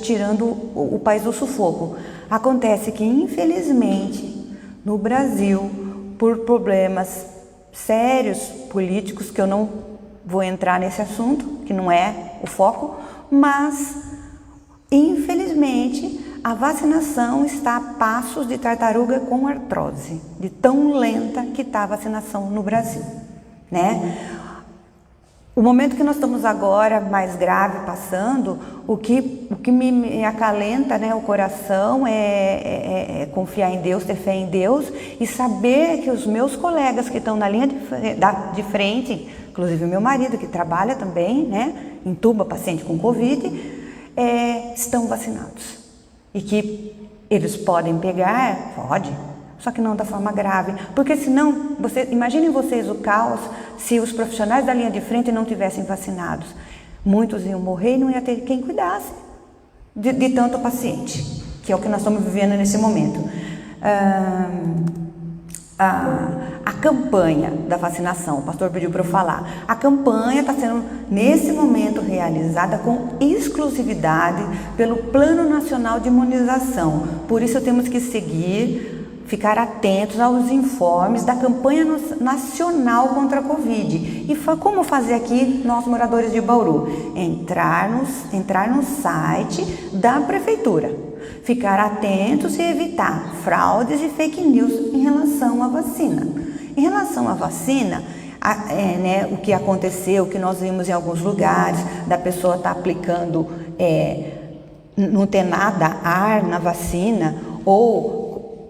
tirando o país do sufoco. Acontece que, infelizmente, no Brasil, por problemas sérios políticos, que eu não vou entrar nesse assunto, que não é o foco, mas, infelizmente, a vacinação está a passos de tartaruga com artrose, de tão lenta que está a vacinação no Brasil, né? O momento que nós estamos agora, mais grave, passando, o que me acalenta, né, o coração é confiar em Deus, ter fé em Deus e saber que os meus colegas que estão na linha de frente, inclusive o meu marido que trabalha também, né, intuba paciente com Covid, estão vacinados. E que eles podem pegar, pode, só que não da forma grave, porque senão, imaginem vocês o caos se os profissionais da linha de frente não tivessem vacinados. Muitos iam morrer e não ia ter quem cuidasse de tanto paciente, que é o que nós estamos vivendo nesse momento. A campanha da vacinação, o pastor pediu para eu falar, a campanha está sendo nesse momento realizada com exclusividade pelo Plano Nacional de Imunização, por isso temos que seguir ficar atentos aos informes da campanha nacional contra a Covid. E como fazer aqui, nós moradores de Bauru? Entrar no site da prefeitura, ficar atentos e evitar fraudes e fake news em relação à vacina. Em relação à vacina, o que aconteceu, o que nós vimos em alguns lugares, da pessoa estar aplicando, não ter nada ar na vacina, ou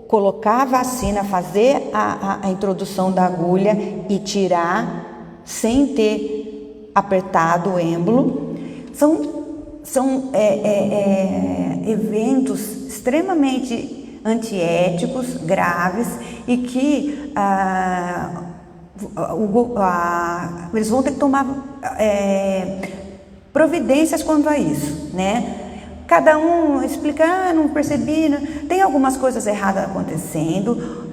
colocar a vacina, fazer a introdução da agulha e tirar sem ter apertado o êmbolo. São eventos extremamente antiéticos, graves, e que eles vão ter que tomar providências quanto a isso, né? Cada um explica, não percebi, né? Tem algumas coisas erradas acontecendo.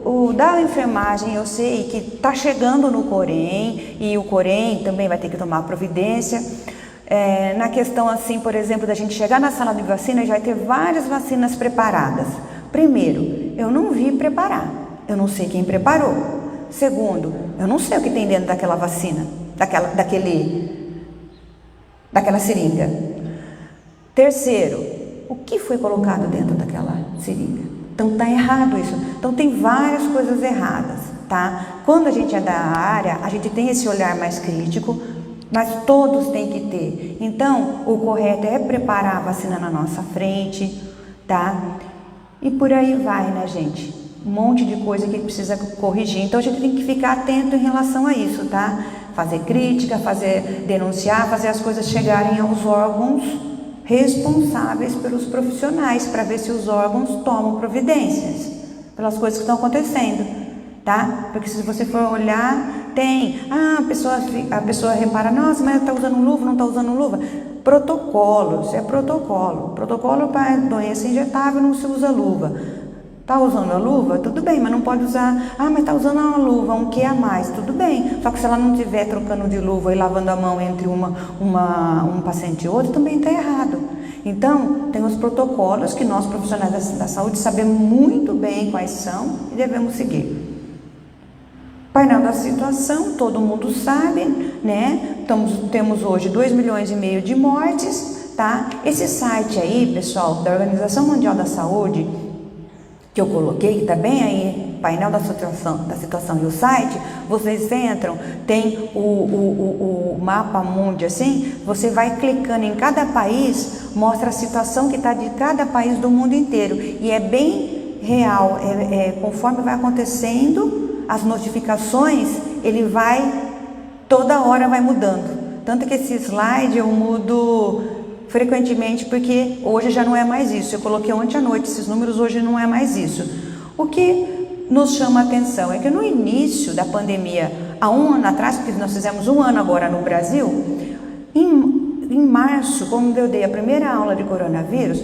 O da enfermagem eu sei que está chegando no Corém, e o Corém também vai ter que tomar providência. Na questão assim, por exemplo, da gente chegar na sala de vacina e já ter várias vacinas preparadas. Primeiro, eu não vi preparar, eu não sei quem preparou. Segundo, eu não sei o que tem dentro daquela vacina, daquela seringa. Terceiro, o que foi colocado dentro daquela seringa? Então está errado isso. Então tem várias coisas erradas, tá? Quando a gente é da área, a gente tem esse olhar mais crítico, mas todos têm que ter. Então, o correto é preparar a vacina na nossa frente, tá? E por aí vai, né, gente? Um monte de coisa que precisa corrigir. Então a gente tem que ficar atento em relação a isso, tá? Fazer crítica, denunciar, fazer as coisas chegarem aos órgãos responsáveis pelos profissionais, para ver se os órgãos tomam providências pelas coisas que estão acontecendo, tá? Porque se você for olhar, tem, a pessoa repara, nossa, mas está usando luva, não está usando luva. Protocolo, isso é protocolo. Protocolo para doença injetável não se usa luva. Está usando a luva? Tudo bem, mas não pode usar. Mas está usando uma luva, um que a mais? Tudo bem. Só que se ela não estiver trocando de luva e lavando a mão entre um paciente e outro, também está errado. Então, tem os protocolos que nós, profissionais da saúde, sabemos muito bem quais são e devemos seguir. Painel da situação, todo mundo sabe, né? Temos hoje 2,5 milhões de mortes, tá? Esse site aí, pessoal, da Organização Mundial da Saúde, que eu coloquei, que está bem aí, painel da situação e o site, vocês entram, tem o mapa mundi, assim, você vai clicando em cada país, mostra a situação que está de cada país do mundo inteiro, e é bem real, conforme vai acontecendo, as notificações, ele toda hora vai mudando, tanto que esse slide eu mudo frequentemente, porque hoje já não é mais isso. Eu coloquei ontem à noite, esses números hoje não é mais isso. O que nos chama a atenção é que no início da pandemia, há um ano atrás, porque nós fizemos 1 ano agora no Brasil, em março, quando eu dei a primeira aula de coronavírus,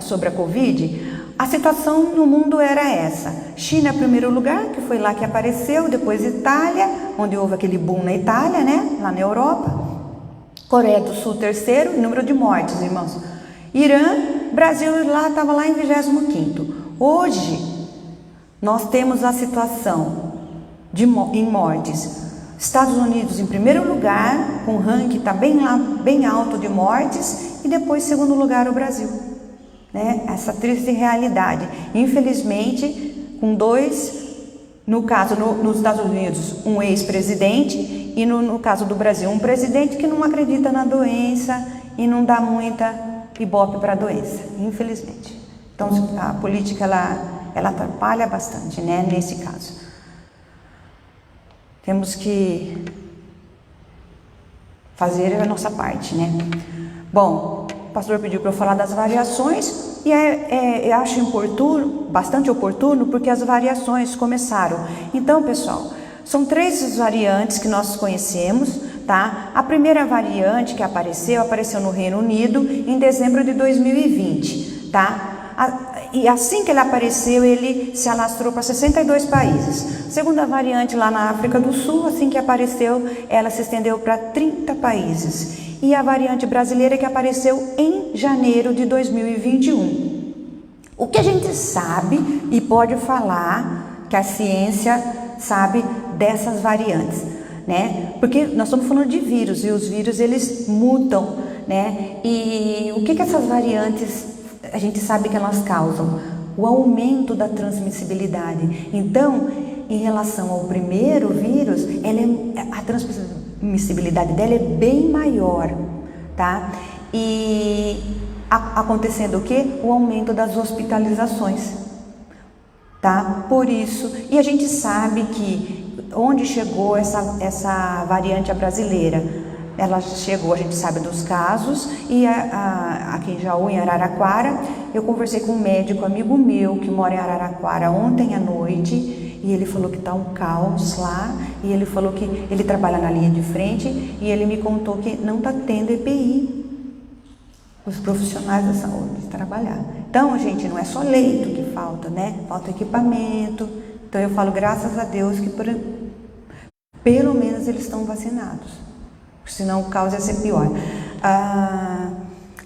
sobre a Covid, a situação no mundo era essa. China, em primeiro lugar, que foi lá que apareceu, depois Itália, onde houve aquele boom na Itália, né, lá na Europa. Coreia do Sul, terceiro, número de mortes, irmãos. Irã, Brasil estava lá em 25º. Hoje, nós temos a situação em mortes. Estados Unidos em primeiro lugar, com o ranking está bem alto de mortes, e depois, segundo lugar, o Brasil. Né? Essa triste realidade. Infelizmente, com no caso, nos Estados Unidos, um ex-presidente, e no caso do Brasil, um presidente que não acredita na doença e não dá muita ibope para a doença, infelizmente. Então, a política, ela atrapalha bastante, né, nesse caso. Temos que fazer a nossa parte, né? Bom, o pastor pediu para eu falar das variações, e eu acho bastante oportuno, porque as variações começaram. Então, pessoal, são 3 variantes que nós conhecemos, tá? A primeira variante que apareceu no Reino Unido em dezembro de 2020, tá? E assim que ele apareceu, ele se alastrou para 62 países. A segunda variante lá na África do Sul, assim que apareceu, ela se estendeu para 30 países. E a variante brasileira que apareceu em janeiro de 2021. O que a gente sabe e pode falar que a ciência sabe dessas variantes, né? Porque nós estamos falando de vírus e os vírus eles mutam, né? E o que essas variantes a gente sabe que elas causam? O aumento da transmissibilidade. Então, em relação ao primeiro vírus, a transmissibilidade dela é bem maior, tá? E acontecendo o quê? O aumento das hospitalizações, tá? Por isso, e a gente sabe que onde chegou essa variante brasileira, ela chegou, a gente sabe dos casos, e aqui em Jaú, em Araraquara, eu conversei com um médico amigo meu que mora em Araraquara ontem à noite, e ele falou que está um caos lá, e ele falou que ele trabalha na linha de frente, e ele me contou que não está tendo EPI, os profissionais da saúde trabalhar. Então, gente, não é só leito que falta, né? Falta equipamento. Então, eu falo, graças a Deus, que pelo menos eles estão vacinados. Senão o caos ia ser pior.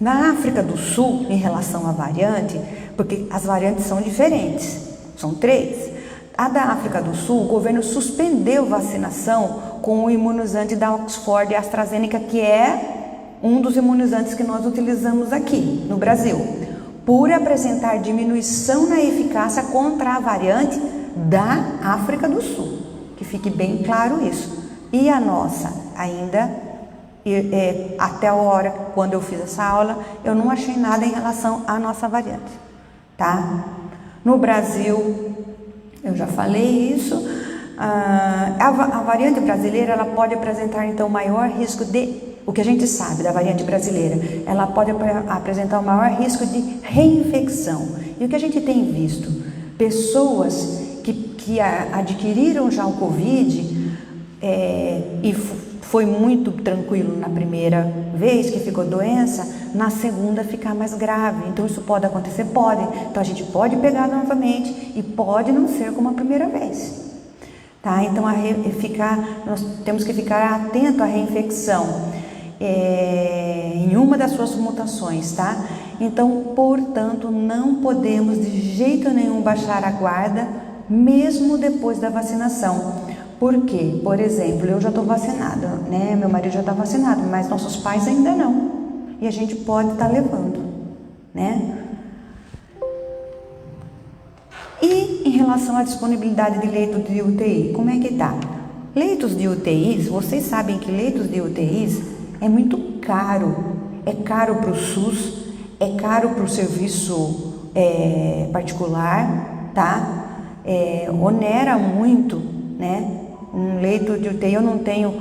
Na África do Sul, em relação à variante, porque as variantes são diferentes, são 3. A da África do Sul, o governo suspendeu vacinação com o imunizante da Oxford e AstraZeneca, que é um dos imunizantes que nós utilizamos aqui no Brasil, por apresentar diminuição na eficácia contra a variante da África do Sul. Que fique bem claro isso. E a nossa ainda, até a hora quando eu fiz essa aula, eu não achei nada em relação à nossa variante, tá? No Brasil, eu já falei isso, a variante brasileira, ela pode apresentar então maior risco o que a gente sabe da variante brasileira, ela pode apresentar o maior risco de reinfecção. E o que a gente tem visto? Pessoas que adquiriram já o Covid e foi muito tranquilo na primeira vez que ficou doença, na segunda ficar mais grave. Então isso pode acontecer? Pode. Então a gente pode pegar novamente e pode não ser como a primeira vez. Tá? Então nós temos que ficar atento à reinfecção em uma das suas mutações, tá? Então, portanto, não podemos de jeito nenhum baixar a guarda, mesmo depois da vacinação. Por quê? Por exemplo, eu já estou vacinada, né? Meu marido já está vacinado, mas nossos pais ainda não. E a gente pode estar levando, né? E em relação à disponibilidade de leitos de UTI, como é que tá? Leitos de UTIs, vocês sabem que leitos de UTIs é muito caro. É caro para o SUS, é caro para o serviço particular, tá? Onera muito, né? Um leito de UTI, eu não tenho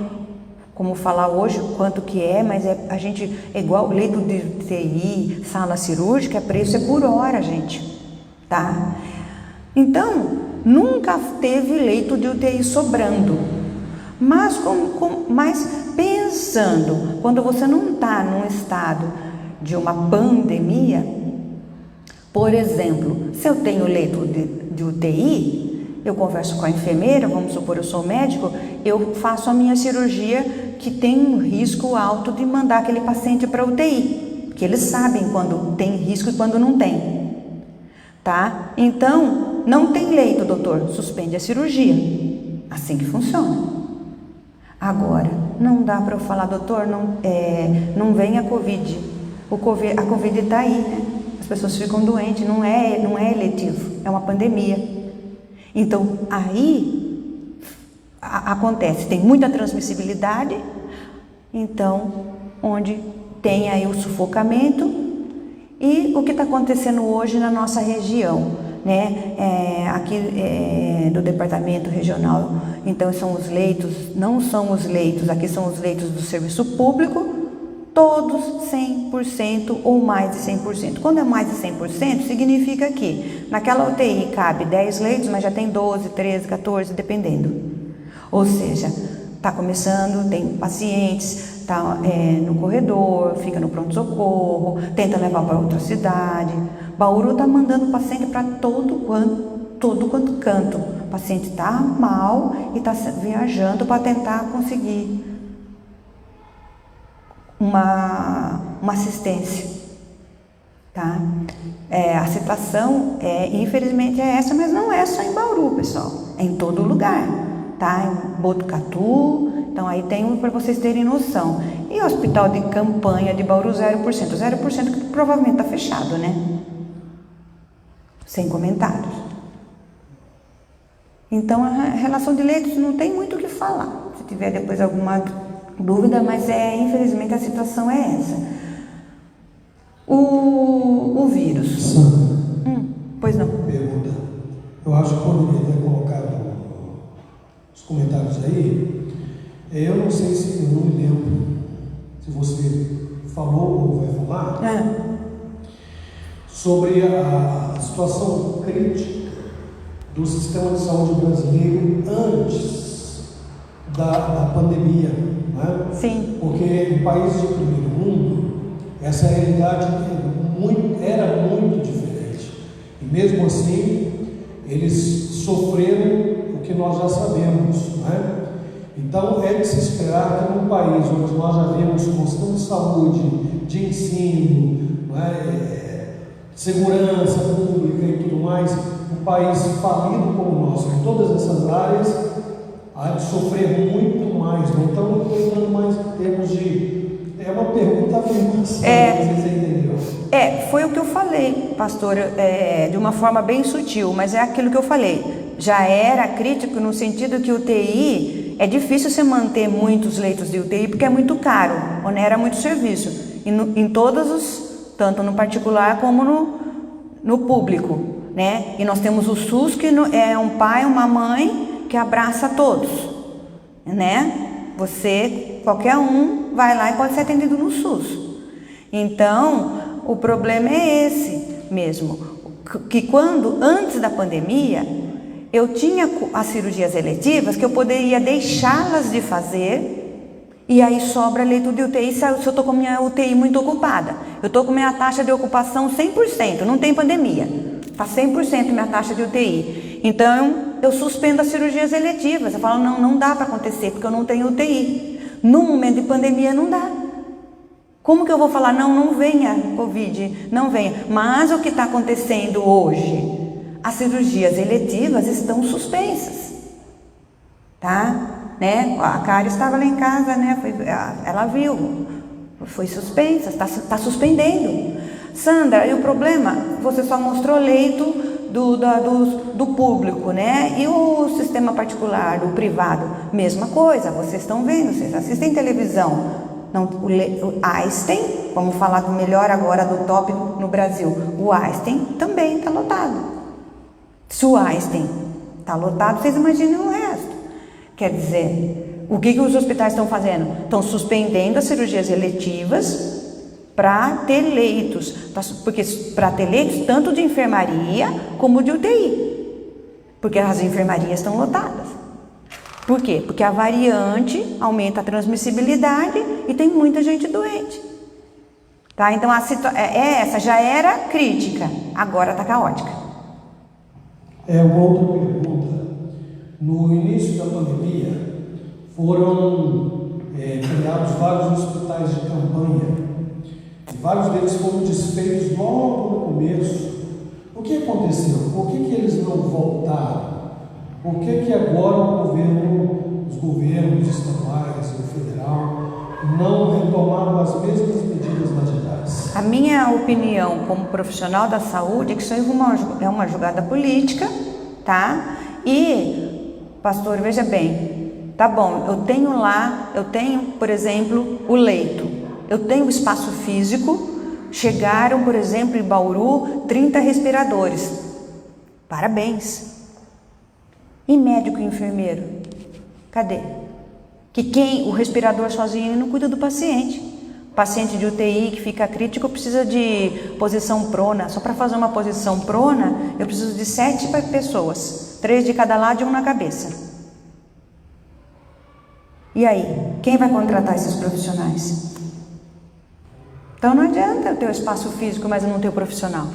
como falar hoje quanto que é, mas a gente, igual leito de UTI, sala cirúrgica, preço é por hora, gente, tá? Então, nunca teve leito de UTI sobrando, mas pensando, quando você não está num estado de uma pandemia, por exemplo, se eu tenho leito de UTI, eu converso com a enfermeira, vamos supor, eu sou médico, eu faço a minha cirurgia que tem um risco alto de mandar aquele paciente para UTI, porque eles sabem quando tem risco e quando não tem, tá? Então, não tem leito, doutor, suspende a cirurgia, assim que funciona. Agora, não dá para eu falar, doutor, não vem a Covid, a Covid está aí, né? As pessoas ficam doentes, não é eletivo, é uma pandemia. Então, aí acontece, tem muita transmissibilidade, então, onde tem aí o sufocamento e o que está acontecendo hoje na nossa região, né? Aqui do departamento regional, então são os leitos, não são os leitos, aqui são os leitos do serviço público, todos 100% ou mais de 100%. Quando é mais de 100%, significa que naquela UTI cabe 10 leitos, mas já tem 12, 13, 14, dependendo. Ou seja, está começando, tem pacientes, está no corredor, fica no pronto-socorro, tenta levar para outra cidade. Bauru está mandando paciente para todo quanto canto. O paciente está mal e está viajando para tentar conseguir uma assistência. tá? A situação, infelizmente, é essa, mas não é só em Bauru, pessoal. É em todo lugar, tá? Em Botucatu, então aí tem para vocês terem noção. E o hospital de campanha de Bauru, 0%. 0% que provavelmente está fechado, né? Sem comentários. Então, a relação de leitos não tem muito o que falar. Se tiver depois alguma dúvida, mas infelizmente a situação é essa. O vírus. Sandra, Pois não. pergunta. Eu acho que poderia ter colocado os comentários aí. Eu não sei se, eu não me lembro se você falou ou vai falar sobre a situação crítica do sistema de saúde brasileiro antes da pandemia, né? Sim. Porque em países de primeiro mundo, essa realidade era muito diferente. E mesmo assim, eles sofreram o que nós já sabemos, né? Então, é de se esperar que num país onde nós já vemos constante saúde, de ensino, segurança pública e tudo mais, um país falido como o nosso, em todas essas áreas, há de sofrer muito mais. Não estamos entrando mais em termos de... É uma pergunta afirmação, não sei se você entendeu. Foi o que eu falei, pastor, de uma forma bem sutil, mas é aquilo que eu falei. Já era crítico no sentido que o UTI, é difícil você manter muitos leitos de UTI porque é muito caro, onera muito serviço. Em todos os, tanto no particular como no público, né? E nós temos o SUS, que é um pai, uma mãe que abraça todos, né? Qualquer um vai lá e pode ser atendido no SUS. Então, o problema é esse mesmo, que antes da pandemia, eu tinha as cirurgias eletivas que eu poderia deixá-las de fazer e aí sobra leito de UTI se eu estou com minha UTI muito ocupada. Eu estou com minha taxa de ocupação 100%, não tem pandemia, está 100% minha taxa de UTI. Então, eu suspendo as cirurgias eletivas. Eu falo, não dá para acontecer porque eu não tenho UTI. No momento de pandemia não dá. Como que eu vou falar, não venha Covid, não venha. Mas o que está acontecendo hoje? As cirurgias eletivas estão suspensas, tá? Né? A Kari estava lá em casa, né? Ela viu, foi suspensa, está suspendendo. Sandra, e o problema? Você só mostrou leito do público, né? E o sistema particular, do privado, mesma coisa, vocês estão vendo, vocês assistem televisão. Não, o Einstein, vamos falar do melhor agora do top no Brasil, o Einstein também está lotado. Se o Einstein está lotado, vocês imaginem o resto. Quer dizer, o que os hospitais estão fazendo? Estão suspendendo as cirurgias eletivas para ter leitos, porque para ter leitos tanto de enfermaria como de UTI, porque as enfermarias estão lotadas. Por quê? Porque a variante aumenta a transmissibilidade e tem muita gente doente. Tá? Então essa já era crítica, agora está caótica. Uma outra pergunta. No início da pandemia, foram criados vários hospitais de campanha. E vários deles foram desfeitos logo no começo. O que aconteceu? Por que eles não voltaram? Por que agora os governos estaduais e o federal não retomaram as mesmas medidas radicais? A minha opinião como profissional da saúde é que isso é uma jogada política, tá? E, pastor, veja bem, tá bom, eu tenho, por exemplo, o leito, eu tenho o espaço físico, chegaram, por exemplo, em Bauru, 30 respiradores. Parabéns. E médico e enfermeiro? Cadê? O respirador sozinho não cuida do paciente. Paciente de UTI que fica crítico precisa de posição prona. Só para fazer uma posição prona, eu preciso de 7 pessoas. 3 de cada lado e 1 na cabeça. E aí? Quem vai contratar esses profissionais? Então não adianta eu ter o espaço físico, mas eu não ter o profissional.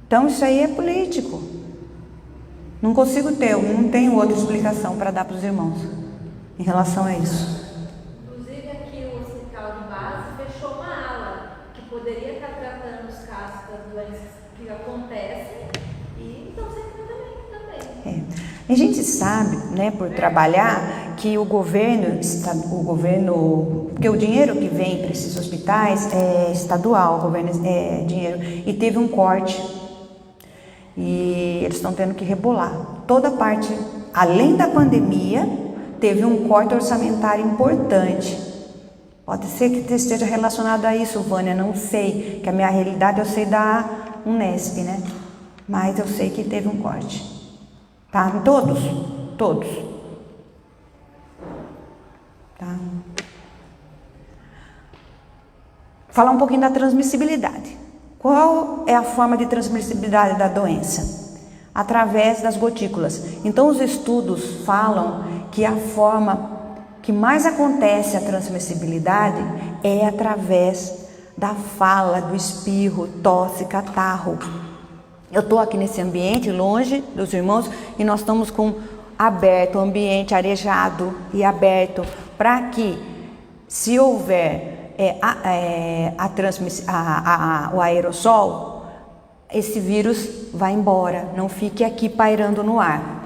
Então isso aí é político. Não consigo não tenho outra explicação para dar para os irmãos em relação a isso. Inclusive aqui o hospital de base fechou uma ala que poderia estar tratando os casos A gente sabe, né, por trabalhar, que o governo, porque o dinheiro que vem para esses hospitais é estadual, o governo é dinheiro, e teve um corte, e eles estão tendo que rebolar. Toda parte, além da pandemia, teve um corte orçamentário importante. Pode ser que esteja relacionado a isso, Vânia, não sei, que a minha realidade eu sei da Unesp, né, mas eu sei que teve um corte. Tá? Todos. Tá? Falar um pouquinho da transmissibilidade. Qual é a forma de transmissibilidade da doença? Através das gotículas. Então, os estudos falam que a forma que mais acontece a transmissibilidade é através da fala, do espirro, tosse, catarro. Eu estou aqui nesse ambiente, longe dos irmãos, e nós estamos com aberto, o ambiente arejado e aberto, para que, se houver o aerossol, esse vírus vai embora, não fique aqui pairando no ar.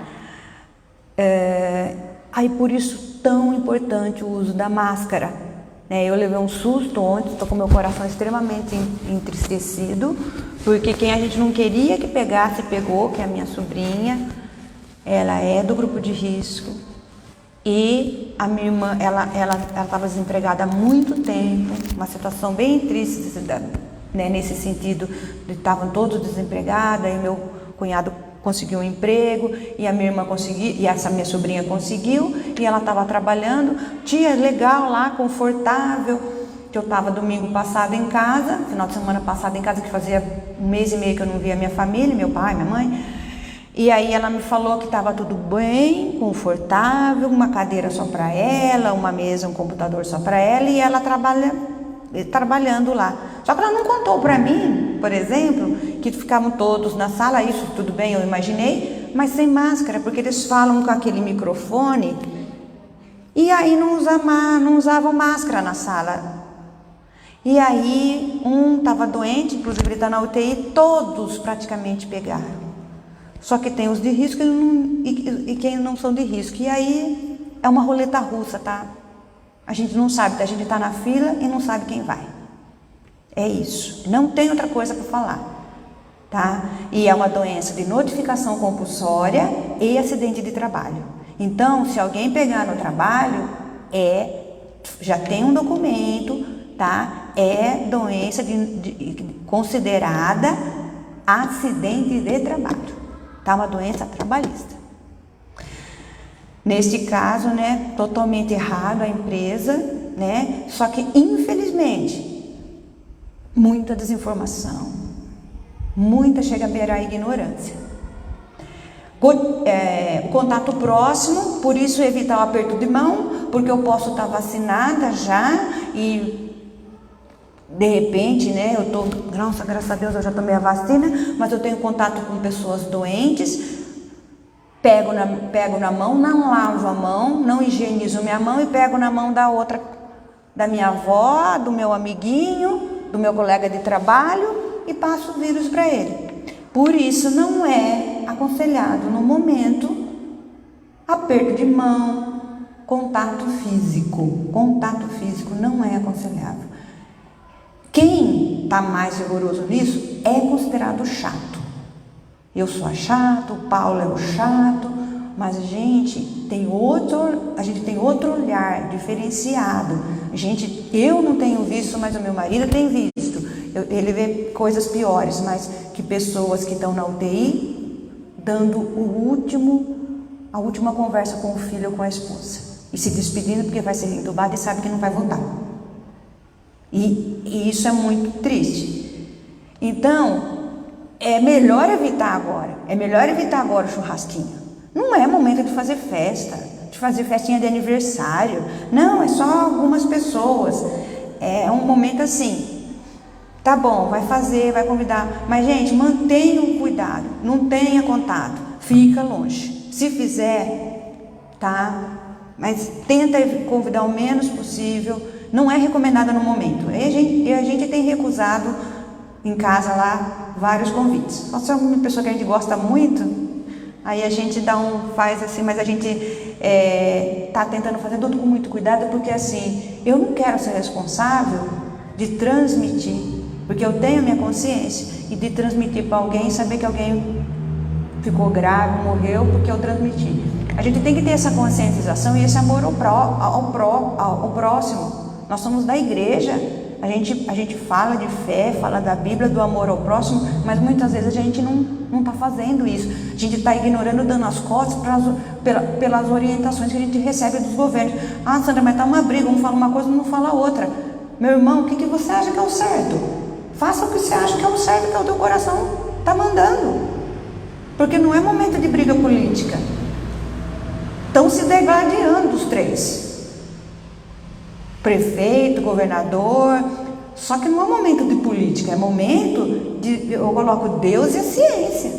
Aí por isso tão importante o uso da máscara. Eu levei um susto ontem, estou com meu coração extremamente entristecido, porque quem a gente não queria que pegasse, pegou, que é a minha sobrinha. Ela é do grupo de risco e a minha irmã, ela estava desempregada há muito tempo, uma situação bem triste, né, nesse sentido, estavam todos desempregados, e meu cunhado conseguiu um emprego, e a minha irmã conseguiu, e essa minha sobrinha conseguiu, e ela estava trabalhando, tia, legal lá, confortável, que eu estava domingo passado em casa, final de semana passado em casa, que fazia 1 mês e meio que eu não via minha família, meu pai, minha mãe, e aí ela me falou que estava tudo bem, confortável, uma cadeira só para ela, uma mesa, um computador só para ela, e ela trabalhando lá. Só que ela não contou para mim, por exemplo, que ficavam todos na sala, isso tudo bem, eu imaginei, mas sem máscara, porque eles falam com aquele microfone, e aí não usavam máscara na sala. E aí um estava doente, inclusive ele está na UTI, todos praticamente pegaram. Só que tem os de risco e quem não são de risco. E aí é uma roleta russa, tá? A gente não sabe, a gente está na fila e não sabe quem vai. É isso, não tem outra coisa para falar, tá? E é uma doença de notificação compulsória e acidente de trabalho. Então, se alguém pegar no trabalho, já tem um documento, tá? É doença considerada acidente de trabalho, tá? Uma doença trabalhista. Neste caso, né, totalmente errado a empresa, né? Só que, infelizmente, muita desinformação, chega a beirar a ignorância. Contato próximo, por isso evitar o aperto de mão, porque eu posso estar vacinada já e de repente, né, eu tô, graças a Deus eu já tomei a vacina, mas eu tenho contato com pessoas doentes, pego na mão, não lavo a mão, não higienizo minha mão e pego na mão da outra, da minha avó, do meu amiguinho, do meu colega de trabalho e passo o vírus para ele. Por isso não é aconselhado no momento aperto de mão, contato físico. Contato físico não é aconselhável. Quem está mais rigoroso nisso é considerado chato. Eu sou a chato, o Paulo é o chato, mas a gente tem outro olhar diferenciado. Eu não tenho visto, mas o meu marido tem visto. Ele vê coisas piores, mas que pessoas que estão na UTI dando a última conversa com o filho ou com a esposa e se despedindo porque vai ser entubado e sabe que não vai voltar. E isso é muito triste. Então, é melhor evitar agora o churrasquinho. Não é momento de fazer festa, de fazer festinha de aniversário. Não, é só algumas pessoas. É um momento assim, tá bom, vai fazer, vai convidar. Mas, gente, mantenha o cuidado, não tenha contato, fica longe. Se fizer, tá? Mas tenta convidar o menos possível. Não é recomendada no momento. E a gente tem recusado em casa lá vários convites. Se é uma pessoa que a gente gosta muito, Aí a gente faz assim, mas a gente tá tentando fazer tudo com muito cuidado, porque assim, eu não quero ser responsável de transmitir, porque eu tenho a minha consciência, e de transmitir para alguém, saber que alguém ficou grave, morreu porque eu transmiti. A gente tem que ter essa conscientização e esse amor ao próximo. Nós somos da igreja, a gente fala de fé, fala da Bíblia, do amor ao próximo, mas muitas vezes a gente não está fazendo isso. A gente está ignorando, dando as costas pelas orientações que a gente recebe dos governos. Ah, Sandra, mas está uma briga, um fala uma coisa e não fala outra. Meu irmão, o que você acha que é o certo? Faça o que você acha que é o certo, que é o teu coração está mandando. Porque não é momento de briga política. Estão se degladiando os três. Prefeito, governador. Só que não é momento de política, é momento de... Eu coloco Deus e a ciência.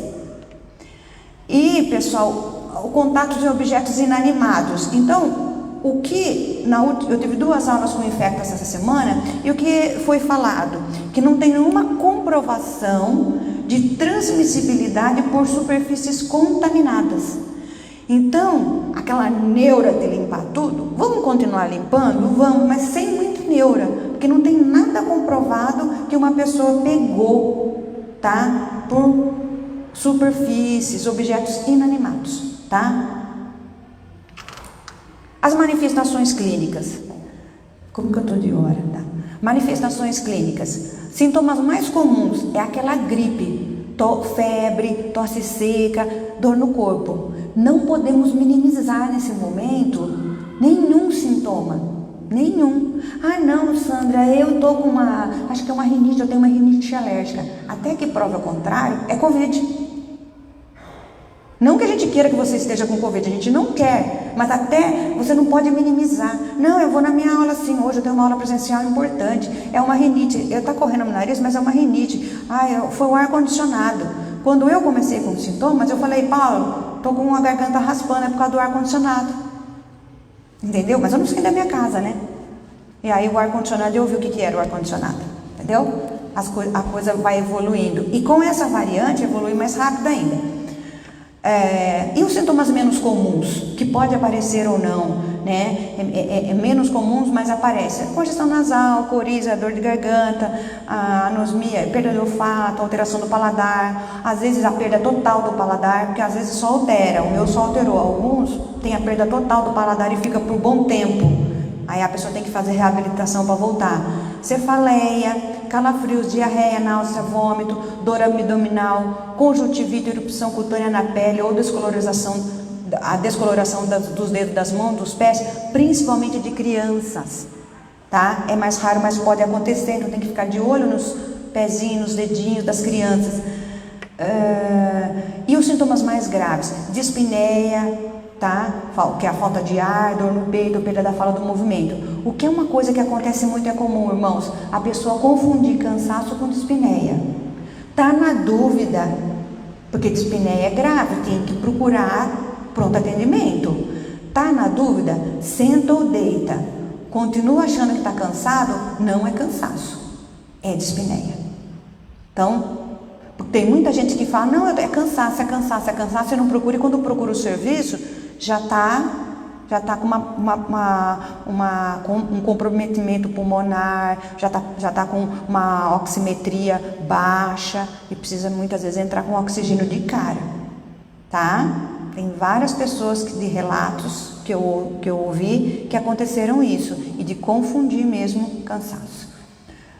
E, pessoal, o contato de objetos inanimados. Então, eu tive 2 aulas com o Infecta essa semana, e o que foi falado? Que não tem nenhuma comprovação de transmissibilidade por superfícies contaminadas. Então, aquela neura de limpar tudo, vamos continuar limpando? Vamos, mas sem muita neura, porque não tem nada comprovado que uma pessoa pegou, tá? Por superfícies, objetos inanimados, tá? As manifestações clínicas. Como que eu estou de hora, tá? Manifestações clínicas. Sintomas mais comuns é aquela gripe, febre, tosse seca, dor no corpo. Não podemos minimizar nesse momento nenhum sintoma, nenhum. Ah não, Sandra, eu estou com acho que é uma rinite, eu tenho uma rinite alérgica. Até que prova o contrário, é Covid. Não que a gente queira que você esteja com Covid, a gente não quer, mas até você não pode minimizar. Não, eu vou na minha aula sim, hoje eu tenho uma aula presencial importante, é uma rinite, está correndo no nariz, mas é uma rinite. Foi o ar-condicionado. Quando eu comecei com os sintomas, eu falei, Paulo, estou com a garganta raspando, é por causa do ar-condicionado. Entendeu? Mas eu não saí da minha casa, né? E aí o ar-condicionado, eu vi o que era o ar-condicionado, entendeu? A coisa vai evoluindo. E com essa variante, evolui mais rápido ainda. E os sintomas menos comuns, que pode aparecer ou não, né? É menos comuns, mas aparece. Congestão nasal, coriza, dor de garganta, anosmia, perda de olfato, alteração do paladar, às vezes a perda total do paladar, porque às vezes só altera, o meu só alterou. Alguns têm a perda total do paladar e fica por bom tempo. Aí a pessoa tem que fazer reabilitação para voltar. Cefaleia, calafrios, diarreia, náusea, vômito, dor abdominal, conjuntivite, erupção cutânea na pele ou a descoloração dos dedos das mãos, dos pés, principalmente de crianças, tá? É mais raro, mas pode acontecer, então tem que ficar de olho nos pezinhos, nos dedinhos das crianças. E os sintomas mais graves, dispneia, tá? Que é a falta de ar, dor no peito, perda da fala do movimento. O que é uma coisa que acontece muito é comum, irmãos, a pessoa confundir cansaço com dispneia. Tá na dúvida, porque dispneia é grave, tem que procurar pronto atendimento. Tá na dúvida, senta ou deita. Continua achando que está cansado, não é cansaço, é dispneia. Então, tem muita gente que fala, não, é cansaço, você não procura, e quando procura o serviço, já está com um comprometimento pulmonar, já tá com uma oximetria baixa e precisa muitas vezes entrar com oxigênio de cara, tá? Tem várias pessoas de relatos que eu ouvi que aconteceram isso, e de confundir mesmo cansaço.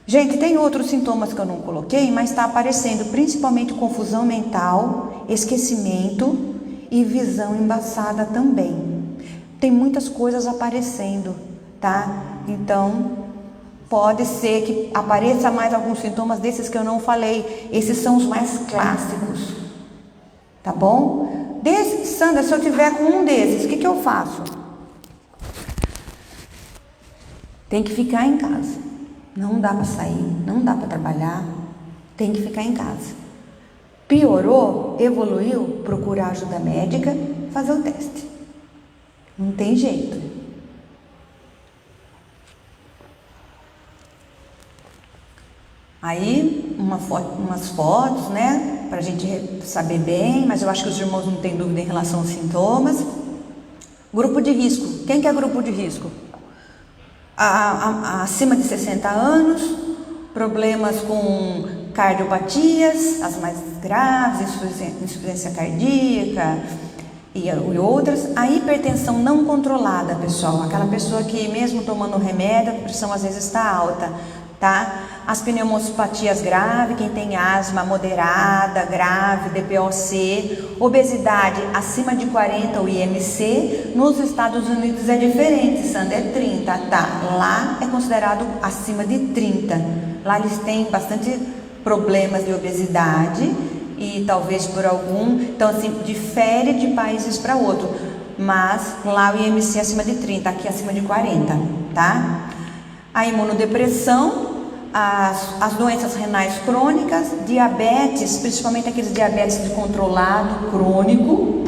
Gente, tem outros sintomas que eu não coloquei, mas está aparecendo principalmente confusão mental, esquecimento e visão embaçada também. Tem muitas coisas aparecendo, tá? Então, pode ser que apareça mais alguns sintomas desses que eu não falei. Esses são os mais clássicos, tá bom? Sandra, se eu tiver com um desses, o que eu faço? Tem que ficar em casa. Não dá para sair, não dá para trabalhar, tem que ficar em casa. Piorou, evoluiu, procurar ajuda médica, fazer o teste. Não tem jeito. Aí, umas fotos, né? para a gente saber bem, mas eu acho que os irmãos não têm dúvida em relação aos sintomas. Grupo de risco. Quem que é grupo de risco? Acima de 60 anos, problemas com cardiopatias, as mais graves, insuficiência cardíaca e outras. A hipertensão não controlada, pessoal, aquela pessoa que mesmo tomando remédio, a pressão às vezes está alta, tá? As pneumopatias graves, quem tem asma moderada, grave, DPOC, obesidade acima de 40, o IMC, nos Estados Unidos é diferente, Sandra, é 30, tá? Lá é considerado acima de 30, lá eles têm bastante problemas de obesidade e talvez por algum, então assim, difere de países para outro, mas lá o IMC é acima de 30, aqui é acima de 40, tá? A imunodepressão, as doenças renais crônicas, diabetes, principalmente aqueles diabetes de controlado crônico,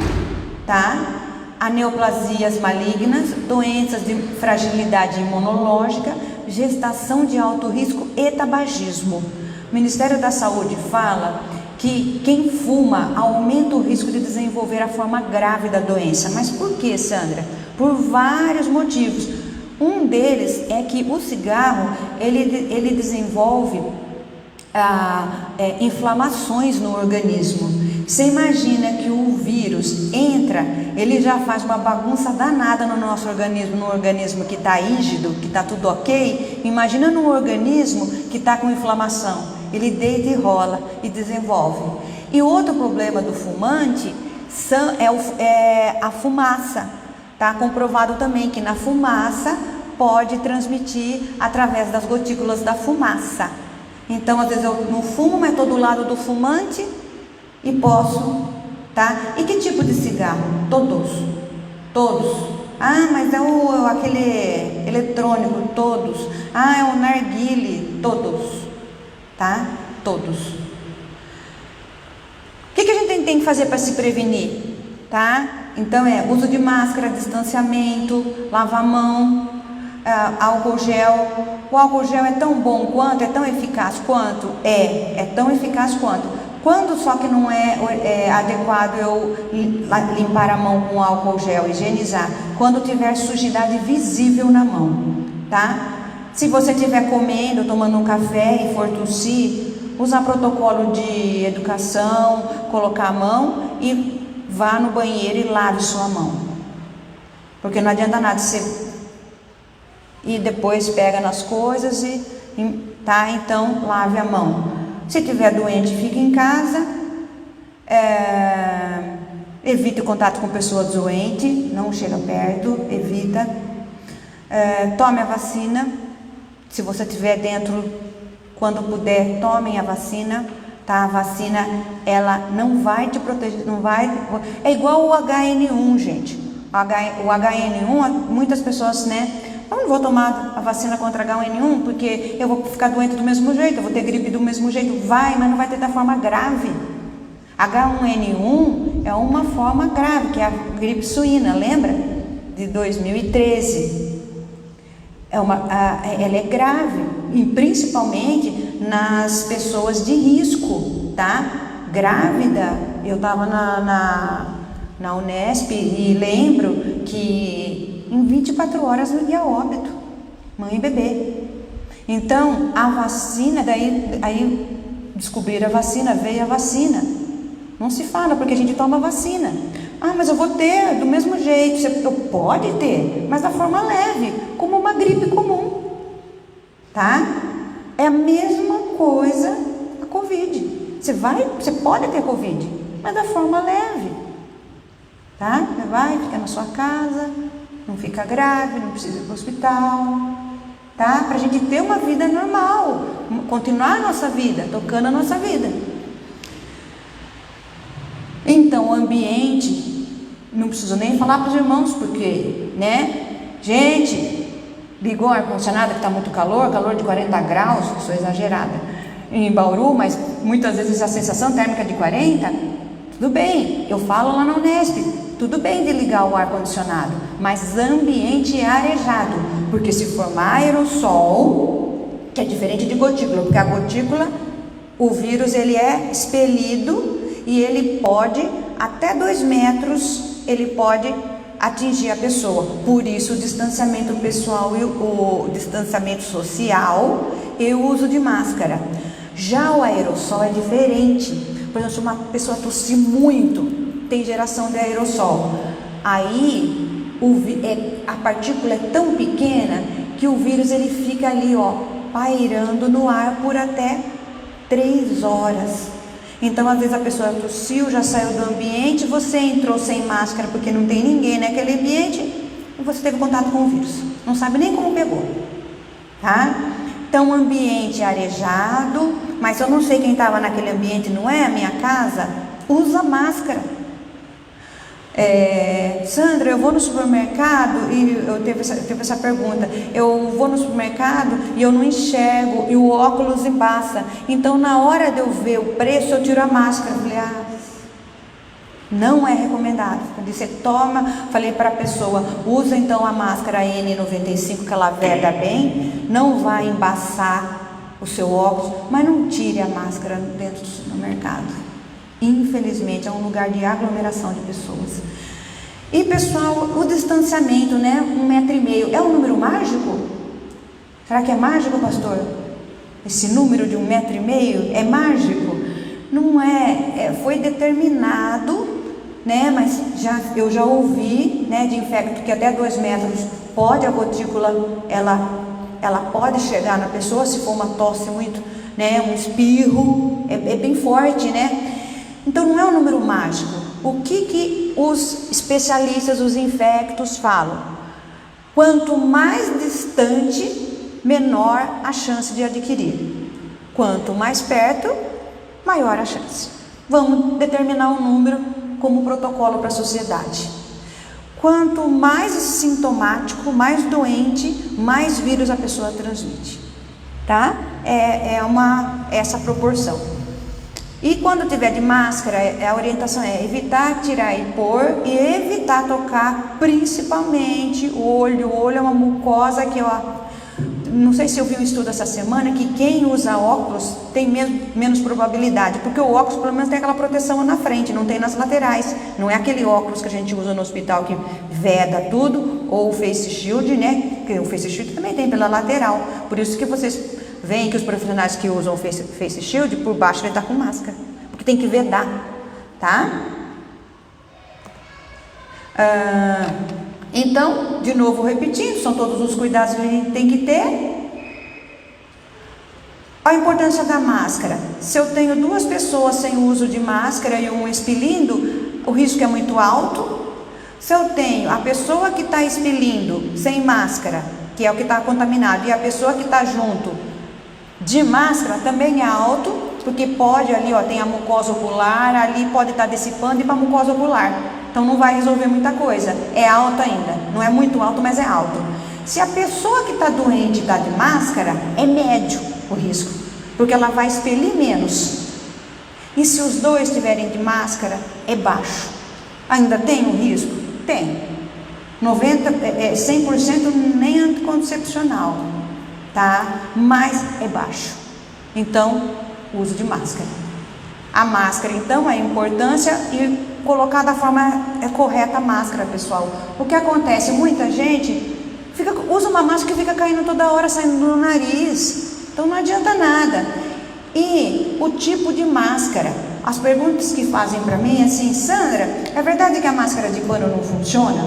tá? A neoplasias malignas, doenças de fragilidade imunológica, gestação de alto risco e tabagismo. O Ministério da Saúde fala que quem fuma aumenta o risco de desenvolver a forma grave da doença. Mas por que, Sandra? Por vários motivos. Um deles é que o cigarro, ele desenvolve inflamações no organismo. Você imagina que o vírus entra, ele já faz uma bagunça danada no nosso organismo, num organismo que está rígido, que está tudo ok. Imagina num organismo que está com inflamação, ele deita e rola e desenvolve. E outro problema do fumante é a fumaça. Está comprovado também que na fumaça pode transmitir através das gotículas da fumaça. Então, às vezes eu não fumo, mas estou do lado do fumante e posso, tá? E que tipo de cigarro? Todos. Ah, mas é aquele eletrônico, todos. Ah, é o narguile, todos, tá? Todos. O que a gente tem que fazer para se prevenir, tá? Então uso de máscara, distanciamento, lavar a mão, álcool gel. O álcool gel é tão bom quanto, é tão eficaz quanto? É tão eficaz quanto. Quando só que não é adequado eu limpar a mão com álcool gel, higienizar? Quando tiver sujidade visível na mão, tá? Se você estiver comendo, tomando um café e for tossir, usar protocolo de educação, colocar a mão e vá no banheiro e lave sua mão, porque não adianta nada você e depois pega nas coisas tá? Então lave a mão. Se tiver doente, fique em casa, evite o contato com pessoas doentes, não chega perto, evita. Tome a vacina, se você estiver dentro, quando puder, tomem a vacina. Tá? A vacina, ela não vai te proteger, não vai... É igual o HN1, gente. O HN1, muitas pessoas, né? Eu não vou tomar a vacina contra H1N1 porque eu vou ficar doente do mesmo jeito, eu vou ter gripe do mesmo jeito. Vai, mas não vai ter da forma grave. H1N1 é uma forma grave, que é a gripe suína, lembra? De 2013. Ela é grave, e principalmente nas pessoas de risco, tá? Grávida, eu estava na Unesp e lembro que em 24 horas eu ia a óbito, mãe e bebê. Então, a vacina, aí descobriram a vacina, veio a vacina. Não se fala porque a gente toma vacina. Ah, mas eu vou ter do mesmo jeito. Você pode ter, mas da forma leve, como uma gripe comum, tá? É a mesma coisa a Covid. Você pode ter Covid, mas da forma leve, tá? Você vai, fica na sua casa, não fica grave, não precisa ir para o hospital, tá? Para a gente ter uma vida normal, continuar a nossa vida, tocando a nossa vida. Então, o ambiente, não preciso nem falar para os irmãos, porque, né? Gente, ligou o ar-condicionado que está muito calor de 40 graus, sou exagerada, em Bauru, mas muitas vezes a sensação térmica de 40, tudo bem, eu falo lá na Unesp, tudo bem de ligar o ar-condicionado, mas ambiente arejado, porque se formar aerossol, que é diferente de gotícula, porque a gotícula, O vírus ele é expelido e ele pode, até 2 metros, ele pode atingir a pessoa. Por isso o distanciamento pessoal e o distanciamento social e o uso de máscara. Já o aerossol é diferente. Por exemplo, se uma pessoa tossir muito, tem geração de aerossol. Aí a partícula é tão pequena que o vírus ele fica ali, ó, pairando no ar por até 3 horas. Então, às vezes a pessoa tossiu, já saiu do ambiente, você entrou sem máscara porque não tem ninguém naquele ambiente e você teve contato com o vírus. Não sabe nem como pegou, tá? Então, o ambiente arejado, mas eu não sei quem estava naquele ambiente, não é a minha casa, usa máscara. Sandra, eu vou no supermercado e eu teve essa pergunta. Eu vou no supermercado e eu não enxergo e o óculos embaça. Então, na hora de eu ver o preço, eu tiro a máscara. Eu falei, não é recomendado. Eu disse, falei para a pessoa, usa então a máscara N95 que ela veda bem, não vai embaçar o seu óculos, mas não tire a máscara dentro do supermercado. Infelizmente, é um lugar de aglomeração de pessoas. E, pessoal, o distanciamento, né? 1,5 metro. É um número mágico? Será que é mágico, pastor? Esse número de 1,5 metro é mágico? Não é. Foi determinado, né? Mas eu já ouvi, né, de infecto que até 2 metros pode a gotícula, ela pode chegar na pessoa se for uma tosse muito, né? Um espirro, é bem forte, né? Então não é um número mágico. O que os especialistas, os infectos falam? Quanto mais distante, menor a chance de adquirir. Quanto mais perto, maior a chance. Vamos determinar um número como protocolo para a sociedade. Quanto mais sintomático, mais doente, mais vírus a pessoa transmite. Tá? Essa proporção. E quando tiver de máscara, a orientação é evitar tirar e pôr e evitar tocar, principalmente o olho. O olho é uma mucosa que, não sei se eu vi um estudo essa semana, que quem usa óculos tem menos probabilidade, porque o óculos pelo menos tem aquela proteção na frente, não tem nas laterais. Não é aquele óculos que a gente usa no hospital que veda tudo, ou o face shield, né? Que o face shield também tem pela lateral. Por isso que vocês veem que os profissionais que usam o face shield, por baixo ele está com máscara, porque tem que vedar, tá? Então, de novo repetindo, são todos os cuidados que a gente tem que ter. A importância da máscara. Se eu tenho 2 pessoas sem uso de máscara e um expelindo, o risco é muito alto. Se eu tenho a pessoa que está expelindo sem máscara, que é o que está contaminado, e a pessoa que está junto de máscara, também é alto, porque pode ali, tem a mucosa ocular, ali pode estar dissipando e para a mucosa ocular. Então não vai resolver muita coisa. É alto ainda, não é muito alto, mas é alto. Se a pessoa que está doente está de máscara, é médio o risco, porque ela vai expelir menos. E se os 2 estiverem de máscara, é baixo. Ainda tem um risco? Tem. 100% nem anticoncepcional, tá? Mas é baixo. Então, uso de máscara. A máscara, então, é a importância e colocar da forma correta a máscara, pessoal. O que acontece? Muita gente usa uma máscara que fica caindo toda hora, saindo do nariz. Então não adianta nada. E o tipo de máscara. As perguntas que fazem para mim é assim, Sandra, é verdade que a máscara de pano não funciona?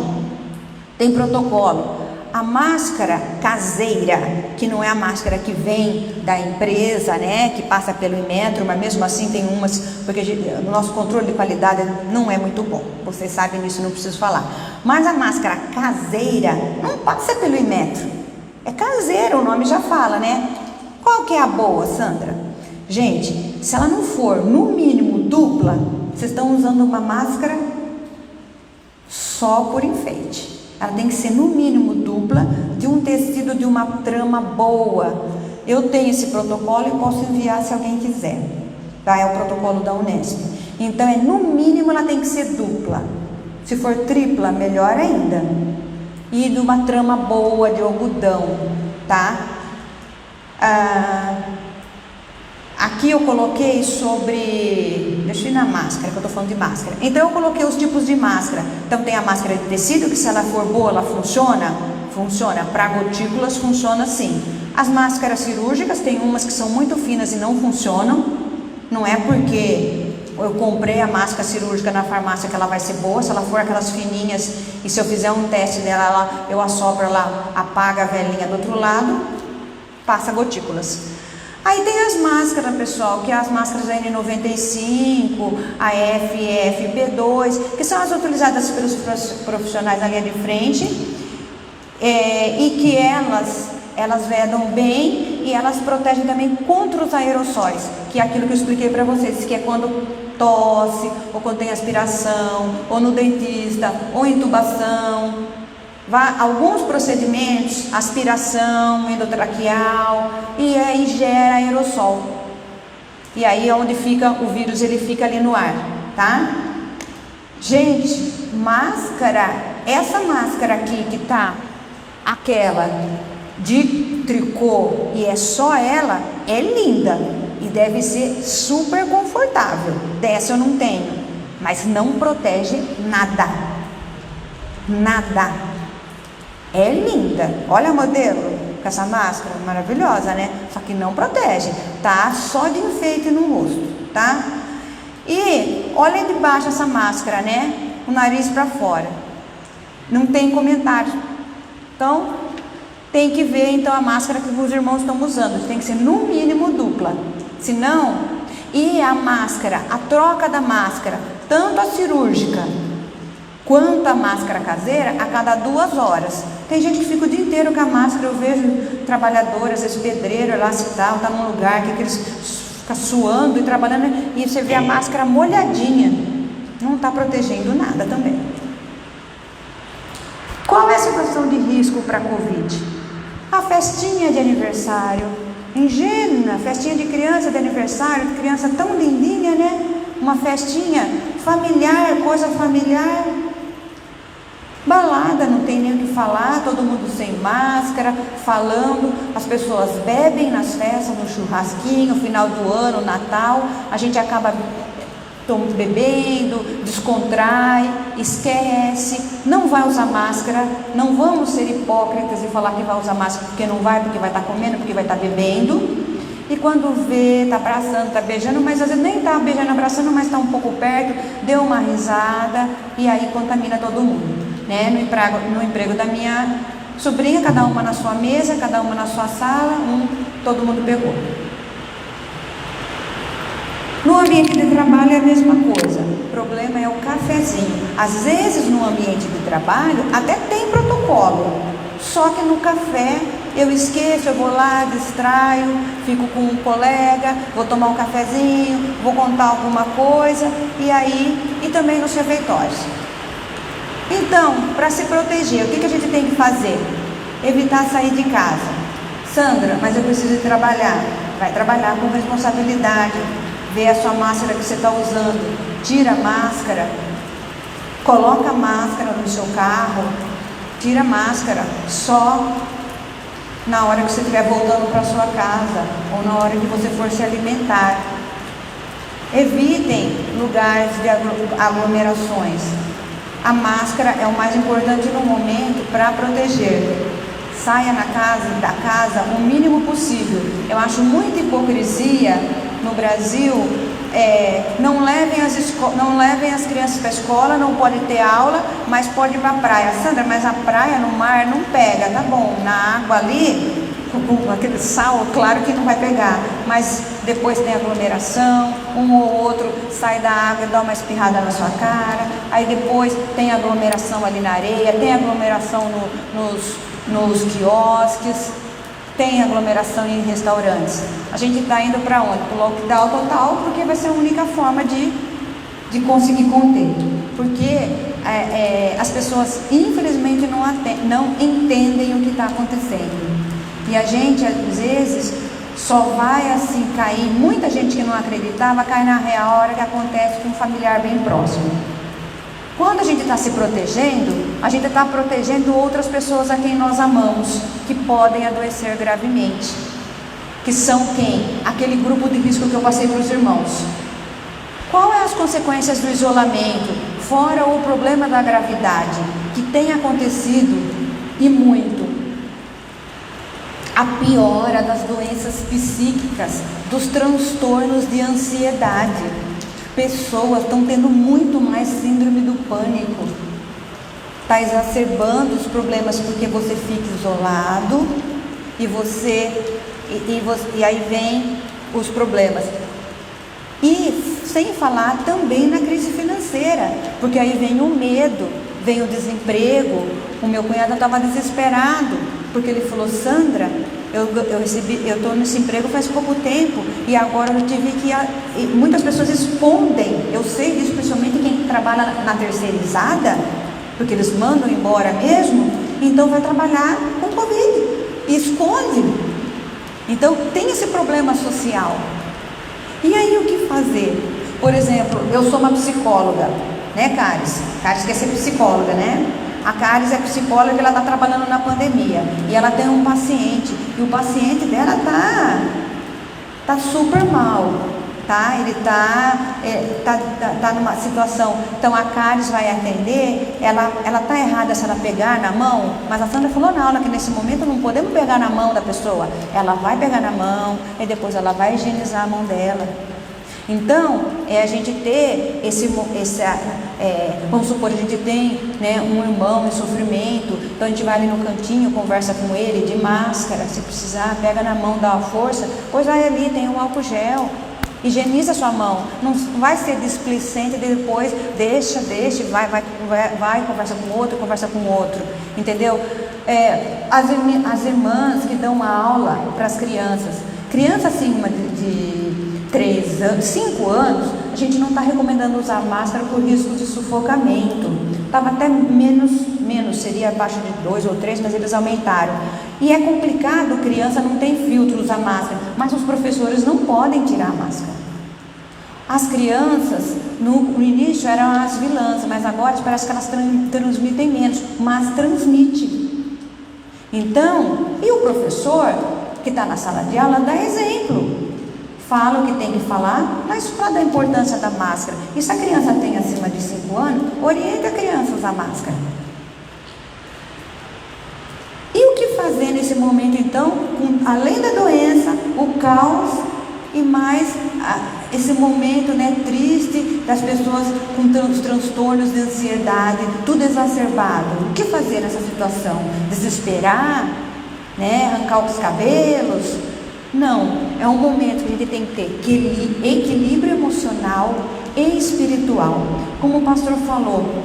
Tem protocolo. A máscara caseira, que não é a máscara que vem da empresa, né, que passa pelo Inmetro, mas mesmo assim tem umas, porque o nosso controle de qualidade não é muito bom, vocês sabem disso, não preciso falar. Mas a máscara caseira não passa pelo Inmetro, é caseira, o nome já fala, né? Qual que é a boa, Sandra? Gente, se ela não for no mínimo dupla, vocês estão usando uma máscara só por enfeite. Ela tem que ser no mínimo dupla, de um tecido de uma trama boa. Eu tenho esse protocolo e posso enviar se alguém quiser, tá? É o protocolo da Unesp. Então no mínimo ela tem que ser dupla. Se for tripla, melhor ainda. E de uma trama boa de algodão, tá? aqui eu coloquei sobre, deixa eu ir na máscara, que eu tô falando de máscara. Então eu coloquei os tipos de máscara. Então tem a máscara de tecido, que se ela for boa, ela funciona? Funciona. Para gotículas funciona sim. As máscaras cirúrgicas, tem umas que são muito finas e não funcionam. Não é porque eu comprei a máscara cirúrgica na farmácia que ela vai ser boa. Se ela for aquelas fininhas e se eu fizer um teste dela, eu assopro ela, apaga a velhinha do outro lado, passa gotículas. Aí tem as máscaras, pessoal, que é as máscaras N95, a FFP2, que são as utilizadas pelos profissionais na linha de frente, e que elas vedam bem e elas protegem também contra os aerossóis, que é aquilo que eu expliquei para vocês, que é quando tosse, ou quando tem aspiração, ou no dentista, ou intubação. Alguns procedimentos, aspiração endotraqueal, e aí gera aerossol. E aí é onde fica o vírus, ele fica ali no ar, tá? Gente, máscara, essa máscara aqui que tá, aquela de tricô, e é só ela, é linda e deve ser super confortável. Dessa eu não tenho, mas não protege nada. Nada. É linda. Olha o modelo com essa máscara, maravilhosa, né? Só que não protege, tá? Só de enfeite no rosto, tá? E olha debaixo essa máscara, né? O nariz para fora. Não tem comentário. Então, tem que ver então a máscara que os irmãos estão usando. Tem que ser no mínimo dupla. Senão, e a máscara, a troca da máscara, tanto a cirúrgica quanto a máscara caseira, a cada 2 horas. Tem gente que fica o dia inteiro com a máscara. Eu vejo trabalhadores, esse pedreiro lá, se tal, tá num lugar que eles ficam suando e trabalhando, e você vê a máscara molhadinha. Não está protegendo nada também. Qual é a situação de risco para a Covid? A festinha de aniversário, ingênua, festinha de criança de aniversário, criança tão lindinha, né? Uma festinha familiar, coisa familiar. Balada, não tem nem o que falar, todo mundo sem máscara, falando, as pessoas bebem nas festas, no churrasquinho, final do ano, Natal, a gente acaba bebendo, descontrai, esquece, não vai usar máscara. Não vamos ser hipócritas e falar que vai usar máscara porque não vai, porque vai estar comendo, porque vai estar bebendo. E quando vê, está abraçando, está beijando, mas às vezes nem está beijando, abraçando, mas está um pouco perto, deu uma risada e aí contamina todo mundo, né? No emprego da minha sobrinha, cada uma na sua mesa, cada uma na sua sala, todo mundo pegou. No ambiente de trabalho é a mesma coisa. O problema é o cafezinho. Às vezes no ambiente de trabalho até tem protocolo, só que no café eu esqueço, eu vou lá, distraio, fico com um colega, vou tomar um cafezinho, vou contar alguma coisa, e também nos refeitórios. Então, para se proteger, o que a gente tem que fazer? Evitar sair de casa. Sandra, mas eu preciso ir trabalhar. Vai trabalhar com responsabilidade. Vê a sua máscara que você está usando, tira a máscara, coloca a máscara no seu carro, tira a máscara só na hora que você estiver voltando para sua casa ou na hora que você for se alimentar. Evitem lugares de aglomerações. A máscara é o mais importante no momento para proteger. Saia da casa o mínimo possível. Eu acho muita hipocrisia no Brasil. Não levem as crianças para a escola, não pode ter aula, mas pode ir para a praia. Sandra, mas a praia no mar não pega, tá bom, na água ali, com aquele sal, claro que não vai pegar, mas depois tem aglomeração, um ou outro sai da água e dá uma espirrada na sua cara, aí depois tem aglomeração ali na areia, tem aglomeração nos quiosques, tem aglomeração em restaurantes. A gente está indo para onde? Para o lockdown total, porque vai ser a única forma de conseguir conter. Porque as pessoas, infelizmente, não entendem o que está acontecendo. E a gente, às vezes, só vai assim cair. Muita gente que não acreditava cai na real hora que acontece com um familiar bem próximo. Quando a gente está se protegendo, a gente está protegendo outras pessoas a quem nós amamos, que podem adoecer gravemente. que são quem? Aquele grupo de risco que eu passei para os irmãos. Qual é as consequências do isolamento, fora o problema da gravidade, que tem acontecido e muito? A piora das doenças psíquicas, dos transtornos de ansiedade. Pessoas estão tendo muito mais síndrome do pânico. Está exacerbando os problemas porque você fica isolado e aí vem os problemas. E sem falar também na crise financeira, porque aí vem o medo, vem o desemprego. O meu cunhado estava desesperado, porque ele falou: Sandra, eu estou nesse emprego faz pouco tempo, e agora eu tive que... E muitas pessoas escondem, eu sei disso, principalmente quem trabalha na terceirizada, porque eles mandam embora mesmo, então vai trabalhar com Covid, e esconde. Então tem esse problema social. E aí o que fazer? Por exemplo, eu sou uma psicóloga, né, Caris? Caris quer ser psicóloga, né? A Caris é psicóloga e ela está trabalhando na pandemia. E ela tem um paciente, e o paciente dela tá super mal, tá? Ele tá numa situação. Então a Caris vai atender, ela tá errada se ela pegar na mão, mas a Sandra falou na aula que nesse momento não podemos pegar na mão da pessoa. Ela vai pegar na mão e depois ela vai higienizar a mão dela. Então, a gente ter vamos supor, a gente tem, né, um irmão em sofrimento, então a gente vai ali no cantinho, conversa com ele de máscara, se precisar, pega na mão, dá uma força, pois vai ali, tem um álcool gel, higieniza a sua mão, não vai ser displicente, depois deixa, vai, conversa com o outro, entendeu? As irmãs que dão uma aula para as crianças acima de 3 anos, 5 anos, a gente não está recomendando usar máscara por risco de sufocamento. Estava até menos, seria abaixo de 2 ou 3, mas eles aumentaram. E é complicado, criança não tem filtro usar máscara, mas os professores não podem tirar a máscara. As crianças, no início eram as vilãs, mas agora parece que elas transmitem menos, mas transmite. Então, e o professor que está na sala de aula dá exemplo. Fala o que tem que falar, mas fala da importância da máscara. E se a criança tem acima de 5 anos, orienta a criança a usar máscara. E o que fazer nesse momento então, além da doença, o caos e mais esse momento, né, triste das pessoas com os transtornos de ansiedade, tudo exacerbado. O que fazer nessa situação? Desesperar? Né, arrancar os cabelos? Não, é um momento que a gente tem que ter equilíbrio emocional e espiritual. Como o pastor falou,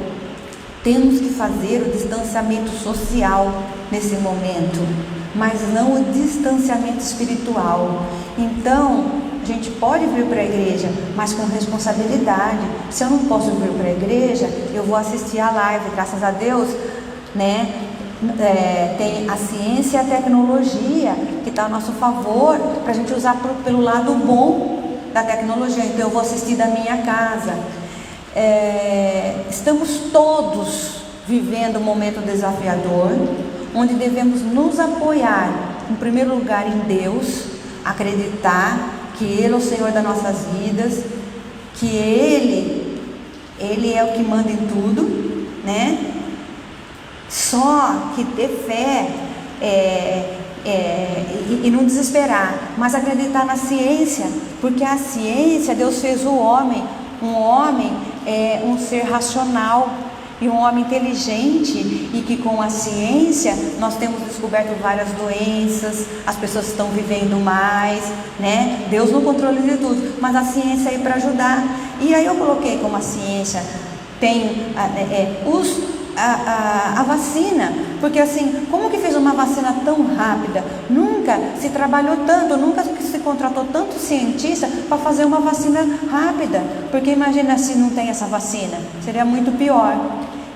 temos que fazer o distanciamento social nesse momento, mas não o distanciamento espiritual. Então, a gente pode vir para a igreja, mas com responsabilidade. Se eu não posso vir para a igreja, eu vou assistir a live, graças a Deus, né? Tem a ciência e a tecnologia que está a nosso favor para a gente usar pelo lado bom da tecnologia. Então eu vou assistir da minha casa. Estamos todos vivendo um momento desafiador, onde devemos nos apoiar, em primeiro lugar, em Deus, acreditar que Ele é o Senhor das nossas vidas, que Ele é o que manda em tudo, né? Só que ter fé e não desesperar, mas acreditar na ciência, porque a ciência, Deus fez o homem, um homem é um ser racional e um homem inteligente, e que com a ciência nós temos descoberto várias doenças, as pessoas estão vivendo mais, né? Deus no controle de tudo, mas a ciência é aí para ajudar. E aí eu coloquei como a ciência tem a vacina, porque assim, como que fez uma vacina tão rápida? Nunca se trabalhou tanto, nunca se contratou tanto cientista para fazer uma vacina rápida, porque imagina se não tem essa vacina, seria muito pior.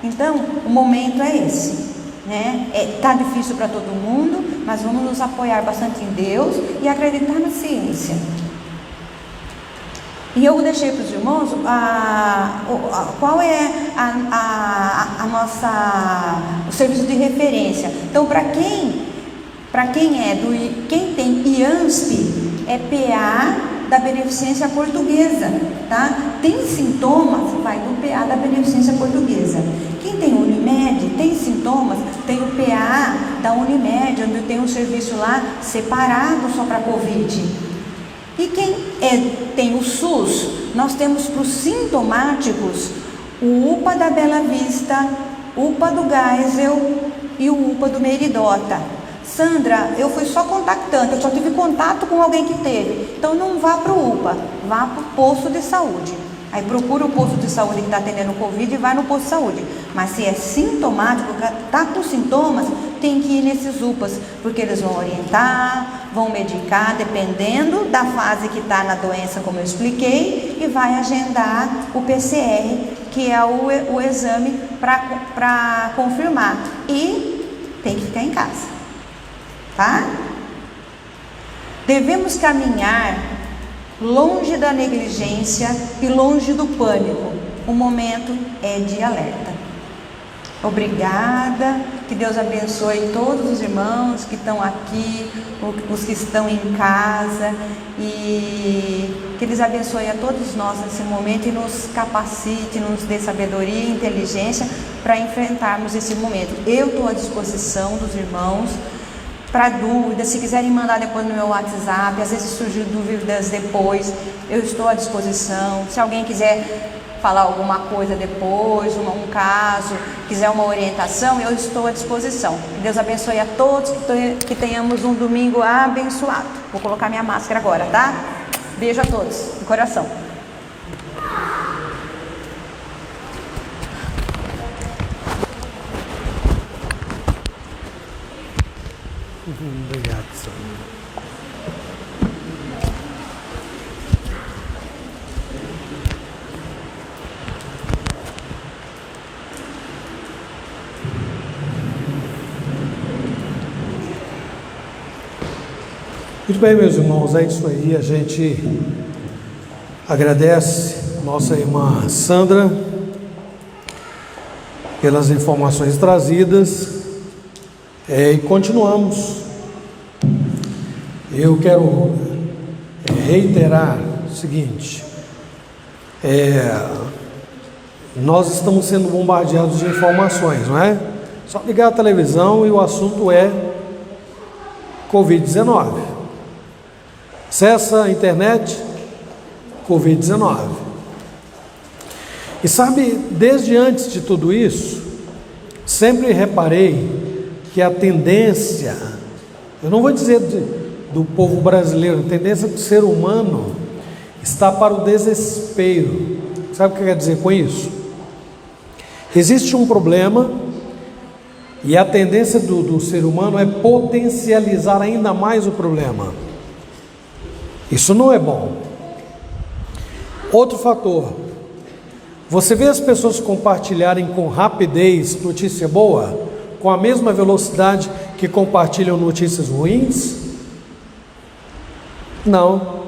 Então, o momento é esse, né? Tá difícil para todo mundo, mas vamos nos apoiar bastante em Deus e acreditar na ciência. E eu deixei para os irmãos qual é o serviço de referência. Então, para quem Para quem tem IANSP, é PA da Beneficência Portuguesa, tá? Tem sintomas, vai do PA da Beneficência Portuguesa. Quem tem Unimed, tem sintomas, tem o PA da Unimed, onde tem um serviço lá separado só para Covid. E quem tem o SUS, nós temos para os sintomáticos o UPA da Bela Vista, UPA do Geisel e o UPA do Meridota. Sandra, eu fui só contactante, eu só tive contato com alguém que teve. Então não vá para o UPA, vá para o posto de saúde. Aí procura o posto de saúde que está atendendo o Covid e vai no posto de saúde. Mas se é sintomático, está com sintomas, tem que ir nesses UPAs, porque eles vão orientar, vão medicar, dependendo da fase que está na doença, como eu expliquei, e vai agendar o PCR, que é o exame para confirmar. E tem que ficar em casa, tá? Devemos caminhar longe da negligência e longe do pânico. O momento é de alerta. Obrigada, que Deus abençoe todos os irmãos que estão aqui, os que estão em casa, e que Ele abençoe a todos nós nesse momento e nos capacite, nos dê sabedoria e inteligência para enfrentarmos esse momento. Eu estou à disposição dos irmãos para dúvidas, se quiserem mandar depois no meu WhatsApp, às vezes surgem dúvidas depois, eu estou à disposição. Se alguém quiser falar alguma coisa depois, um caso, quiser uma orientação, eu estou à disposição. Que Deus abençoe a todos, que tenhamos um domingo abençoado. Vou colocar minha máscara agora, tá? Beijo a todos, de coração. Obrigado, senhor. Muito bem, meus irmãos, é isso aí. A gente agradece nossa irmã Sandra pelas informações trazidas e continuamos. Eu quero reiterar o seguinte: nós estamos sendo bombardeados de informações, não é? Só ligar a televisão e o assunto é Covid-19. Acessa a internet, Covid-19. E sabe, desde antes de tudo isso, sempre reparei que a tendência, eu não vou dizer do povo brasileiro, a tendência do ser humano está para o desespero. Sabe o que quer dizer com isso? Existe um problema e a tendência do ser humano é potencializar ainda mais o problema. Isso não é bom. Outro fator, você vê as pessoas compartilharem com rapidez notícia boa, com a mesma velocidade que compartilham notícias ruins? Não.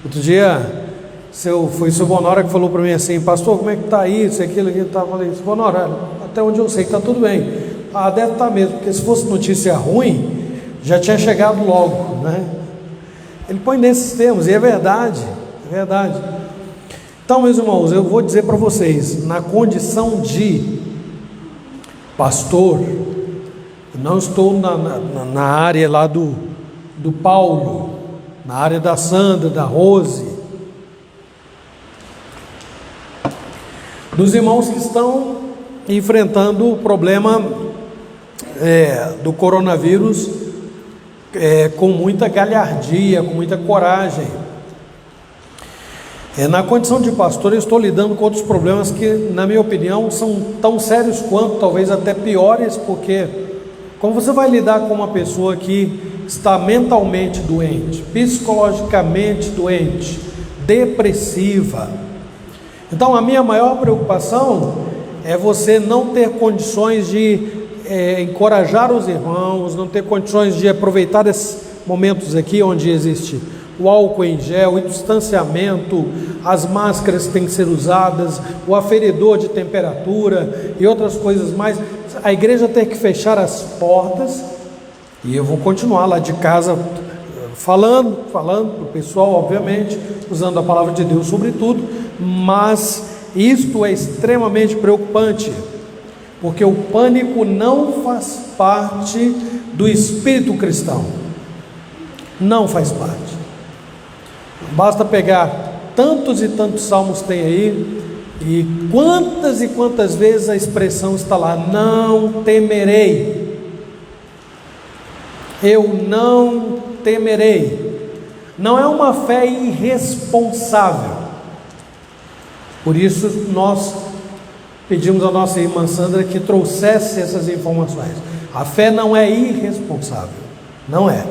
Outro dia, foi o seu Bonora que falou para mim assim: pastor, como é que está isso, aquilo, aquilo? Eu falei: Bonora, até onde eu sei que está tudo bem. Ah, deve estar mesmo, porque se fosse notícia ruim, já tinha chegado logo, né? Ele põe nesses termos, e é verdade, é verdade. Então, meus irmãos, eu vou dizer para vocês, na condição de pastor, não estou na área lá do Paulo, na área da Sandra, da Rose, dos irmãos que estão enfrentando o problema do coronavírus com muita galhardia, com muita coragem. Na condição de pastor, eu estou lidando com outros problemas que, na minha opinião, são tão sérios quanto, talvez até piores, porque como você vai lidar com uma pessoa que está mentalmente doente, psicologicamente doente, depressiva? Então, a minha maior preocupação é você não ter condições de encorajar os irmãos, não ter condições de aproveitar esses momentos aqui onde existe o álcool em gel, o distanciamento, as máscaras que têm que ser usadas, o aferidor de temperatura e outras coisas mais. A igreja tem que fechar as portas E eu vou continuar lá de casa falando para o pessoal, obviamente, usando a palavra de Deus sobre tudo, mas isto é extremamente preocupante, porque o pânico não faz parte do espírito cristão, não faz parte. Basta pegar tantos e tantos salmos tem aí, e quantas vezes a expressão está lá: não temerei, eu não temerei. Não é uma fé irresponsável. Por isso nós pedimos à nossa irmã Sandra que trouxesse essas informações. A fé não é irresponsável, não é.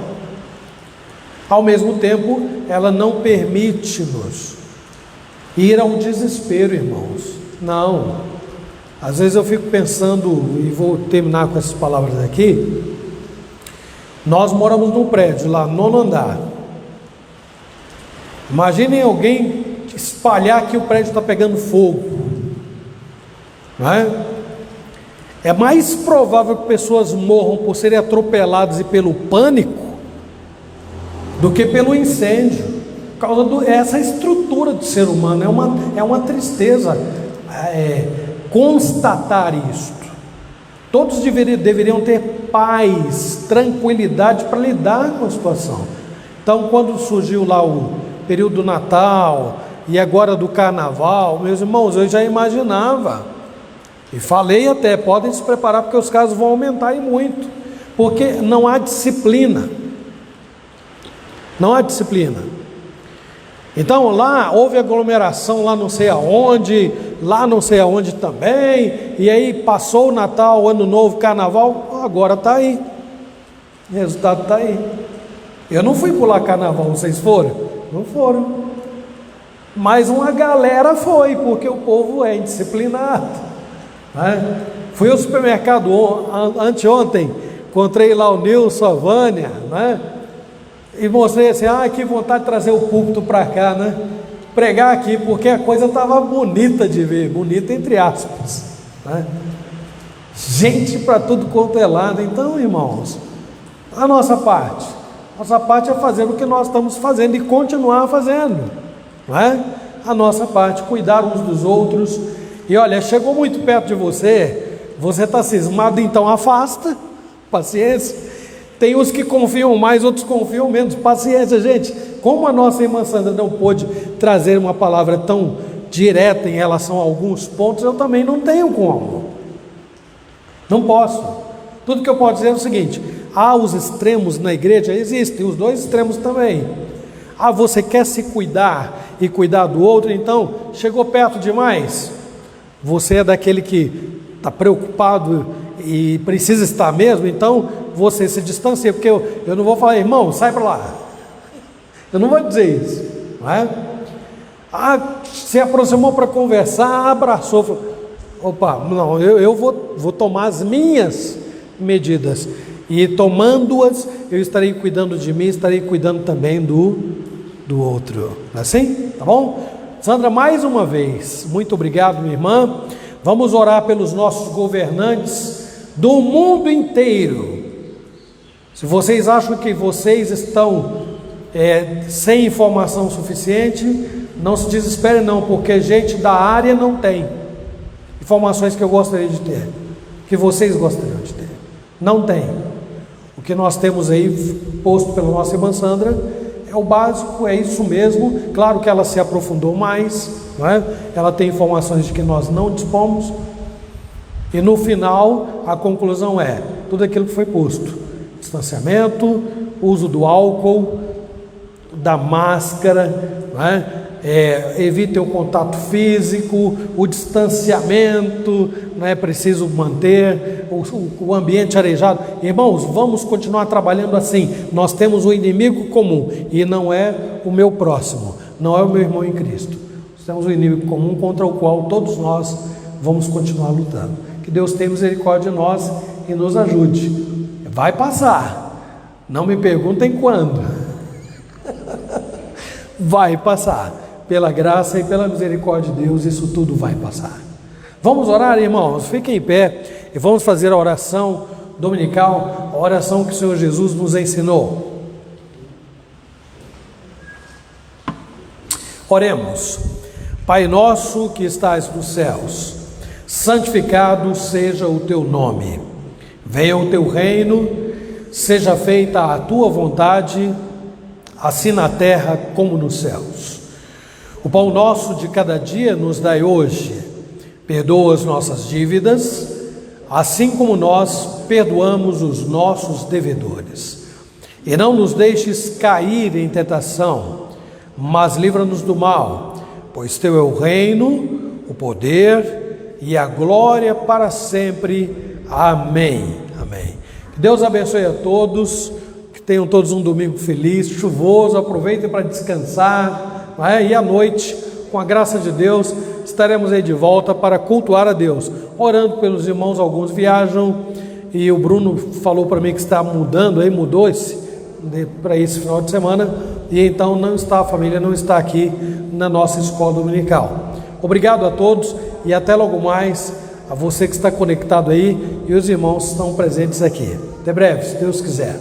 Ao mesmo tempo, ela não permite-nos ir ao desespero, irmãos. Não. Às vezes eu fico pensando, e vou terminar com essas palavras aqui. Nós moramos num prédio lá, 9º andar. Imaginem alguém espalhar que o prédio está pegando fogo, não é? É mais provável que pessoas morram por serem atropeladas e pelo pânico do que pelo incêndio, por causa dessa estrutura do ser humano. É uma tristeza constatar isto. Todos deveriam ter paz, tranquilidade para lidar com a situação. Então, quando surgiu lá o período do Natal e agora do Carnaval, meus irmãos, eu já imaginava, e falei até, podem se preparar porque os casos vão aumentar e muito, porque não há disciplina. Não há disciplina. Então lá houve aglomeração, lá não sei aonde também, e aí passou o Natal, o Ano Novo, Carnaval, agora está aí, o resultado está aí. Eu não fui pular Carnaval, vocês foram? Não foram, mas uma galera foi, porque o povo é indisciplinado, né? Fui ao supermercado anteontem, encontrei lá o Nilson, a Vânia, né? E mostrei assim: que vontade de trazer o púlpito para cá, né? Pregar aqui, porque a coisa estava bonita de ver, bonita entre aspas, né? Gente para tudo quanto é lado. Então, irmãos, a nossa parte é fazer o que nós estamos fazendo e continuar fazendo, não é? A nossa parte, cuidar uns dos outros. E olha, chegou muito perto de você está cismado, então afasta, paciência. Tem uns que confiam mais, outros confiam menos. Paciência, gente. Como a nossa irmã Sandra não pôde trazer uma palavra tão direta em relação a alguns pontos, eu também não tenho como. Não posso. Tudo que eu posso dizer é o seguinte: há os extremos na igreja, existem os dois extremos também. Você quer se cuidar e cuidar do outro, então chegou perto demais. Você é daquele que está preocupado e precisa estar mesmo, então você se distancia, porque eu não vou falar: irmão, sai para lá. Eu não vou dizer isso, não é? Se aproximou para conversar, abraçou. Opa, não, eu vou tomar as minhas medidas, e tomando-as, eu estarei cuidando de mim, estarei cuidando também do outro. Assim? Tá bom? Sandra, mais uma vez, muito obrigado, minha irmã. Vamos orar pelos nossos governantes do mundo inteiro. Se vocês acham que vocês estão sem informação suficiente, não se desesperem não, porque gente da área não tem informações que eu gostaria de ter, que vocês gostariam de ter. Não tem. O que nós temos aí posto pela nossa irmã Sandra é o básico, é isso mesmo. Claro que ela se aprofundou mais, não é? Ela tem informações de que nós não dispomos, e no final a conclusão é tudo aquilo que foi posto: distanciamento, uso do álcool, da máscara, não é? Evitem o contato físico, o distanciamento, não é preciso manter o ambiente arejado. Irmãos, vamos continuar trabalhando assim. Nós temos um inimigo comum, e não é o meu próximo, não é o meu irmão em Cristo. Nós temos um inimigo comum contra o qual todos nós vamos continuar lutando. Que Deus tenha misericórdia de nós e nos ajude. Vai passar, não me perguntem quando. Vai passar. Pela graça e pela misericórdia de Deus, isso tudo vai passar. Vamos orar, irmãos? Fiquem em pé e vamos fazer a oração dominical, a oração que o Senhor Jesus nos ensinou. Oremos. Pai nosso que estás nos céus, santificado seja o teu nome. Venha o teu reino, seja feita a tua vontade, assim na terra como nos céus. O pão nosso de cada dia nos dai hoje. Perdoa as nossas dívidas, assim como nós perdoamos os nossos devedores. E não nos deixes cair em tentação, mas livra-nos do mal, pois teu é o reino, o poder e a glória para sempre. Amém. Amém. Que Deus abençoe a todos, que tenham todos um domingo feliz, chuvoso, aproveitem para descansar, e à noite, com a graça de Deus, estaremos aí de volta para cultuar a Deus, orando pelos irmãos. Alguns viajam, e o Bruno falou para mim que está mudando, mudou-se para esse final de semana, e então a família não está aqui na nossa escola dominical. Obrigado a todos e até logo mais, a você que está conectado aí e os irmãos que estão presentes aqui. Até breve, se Deus quiser.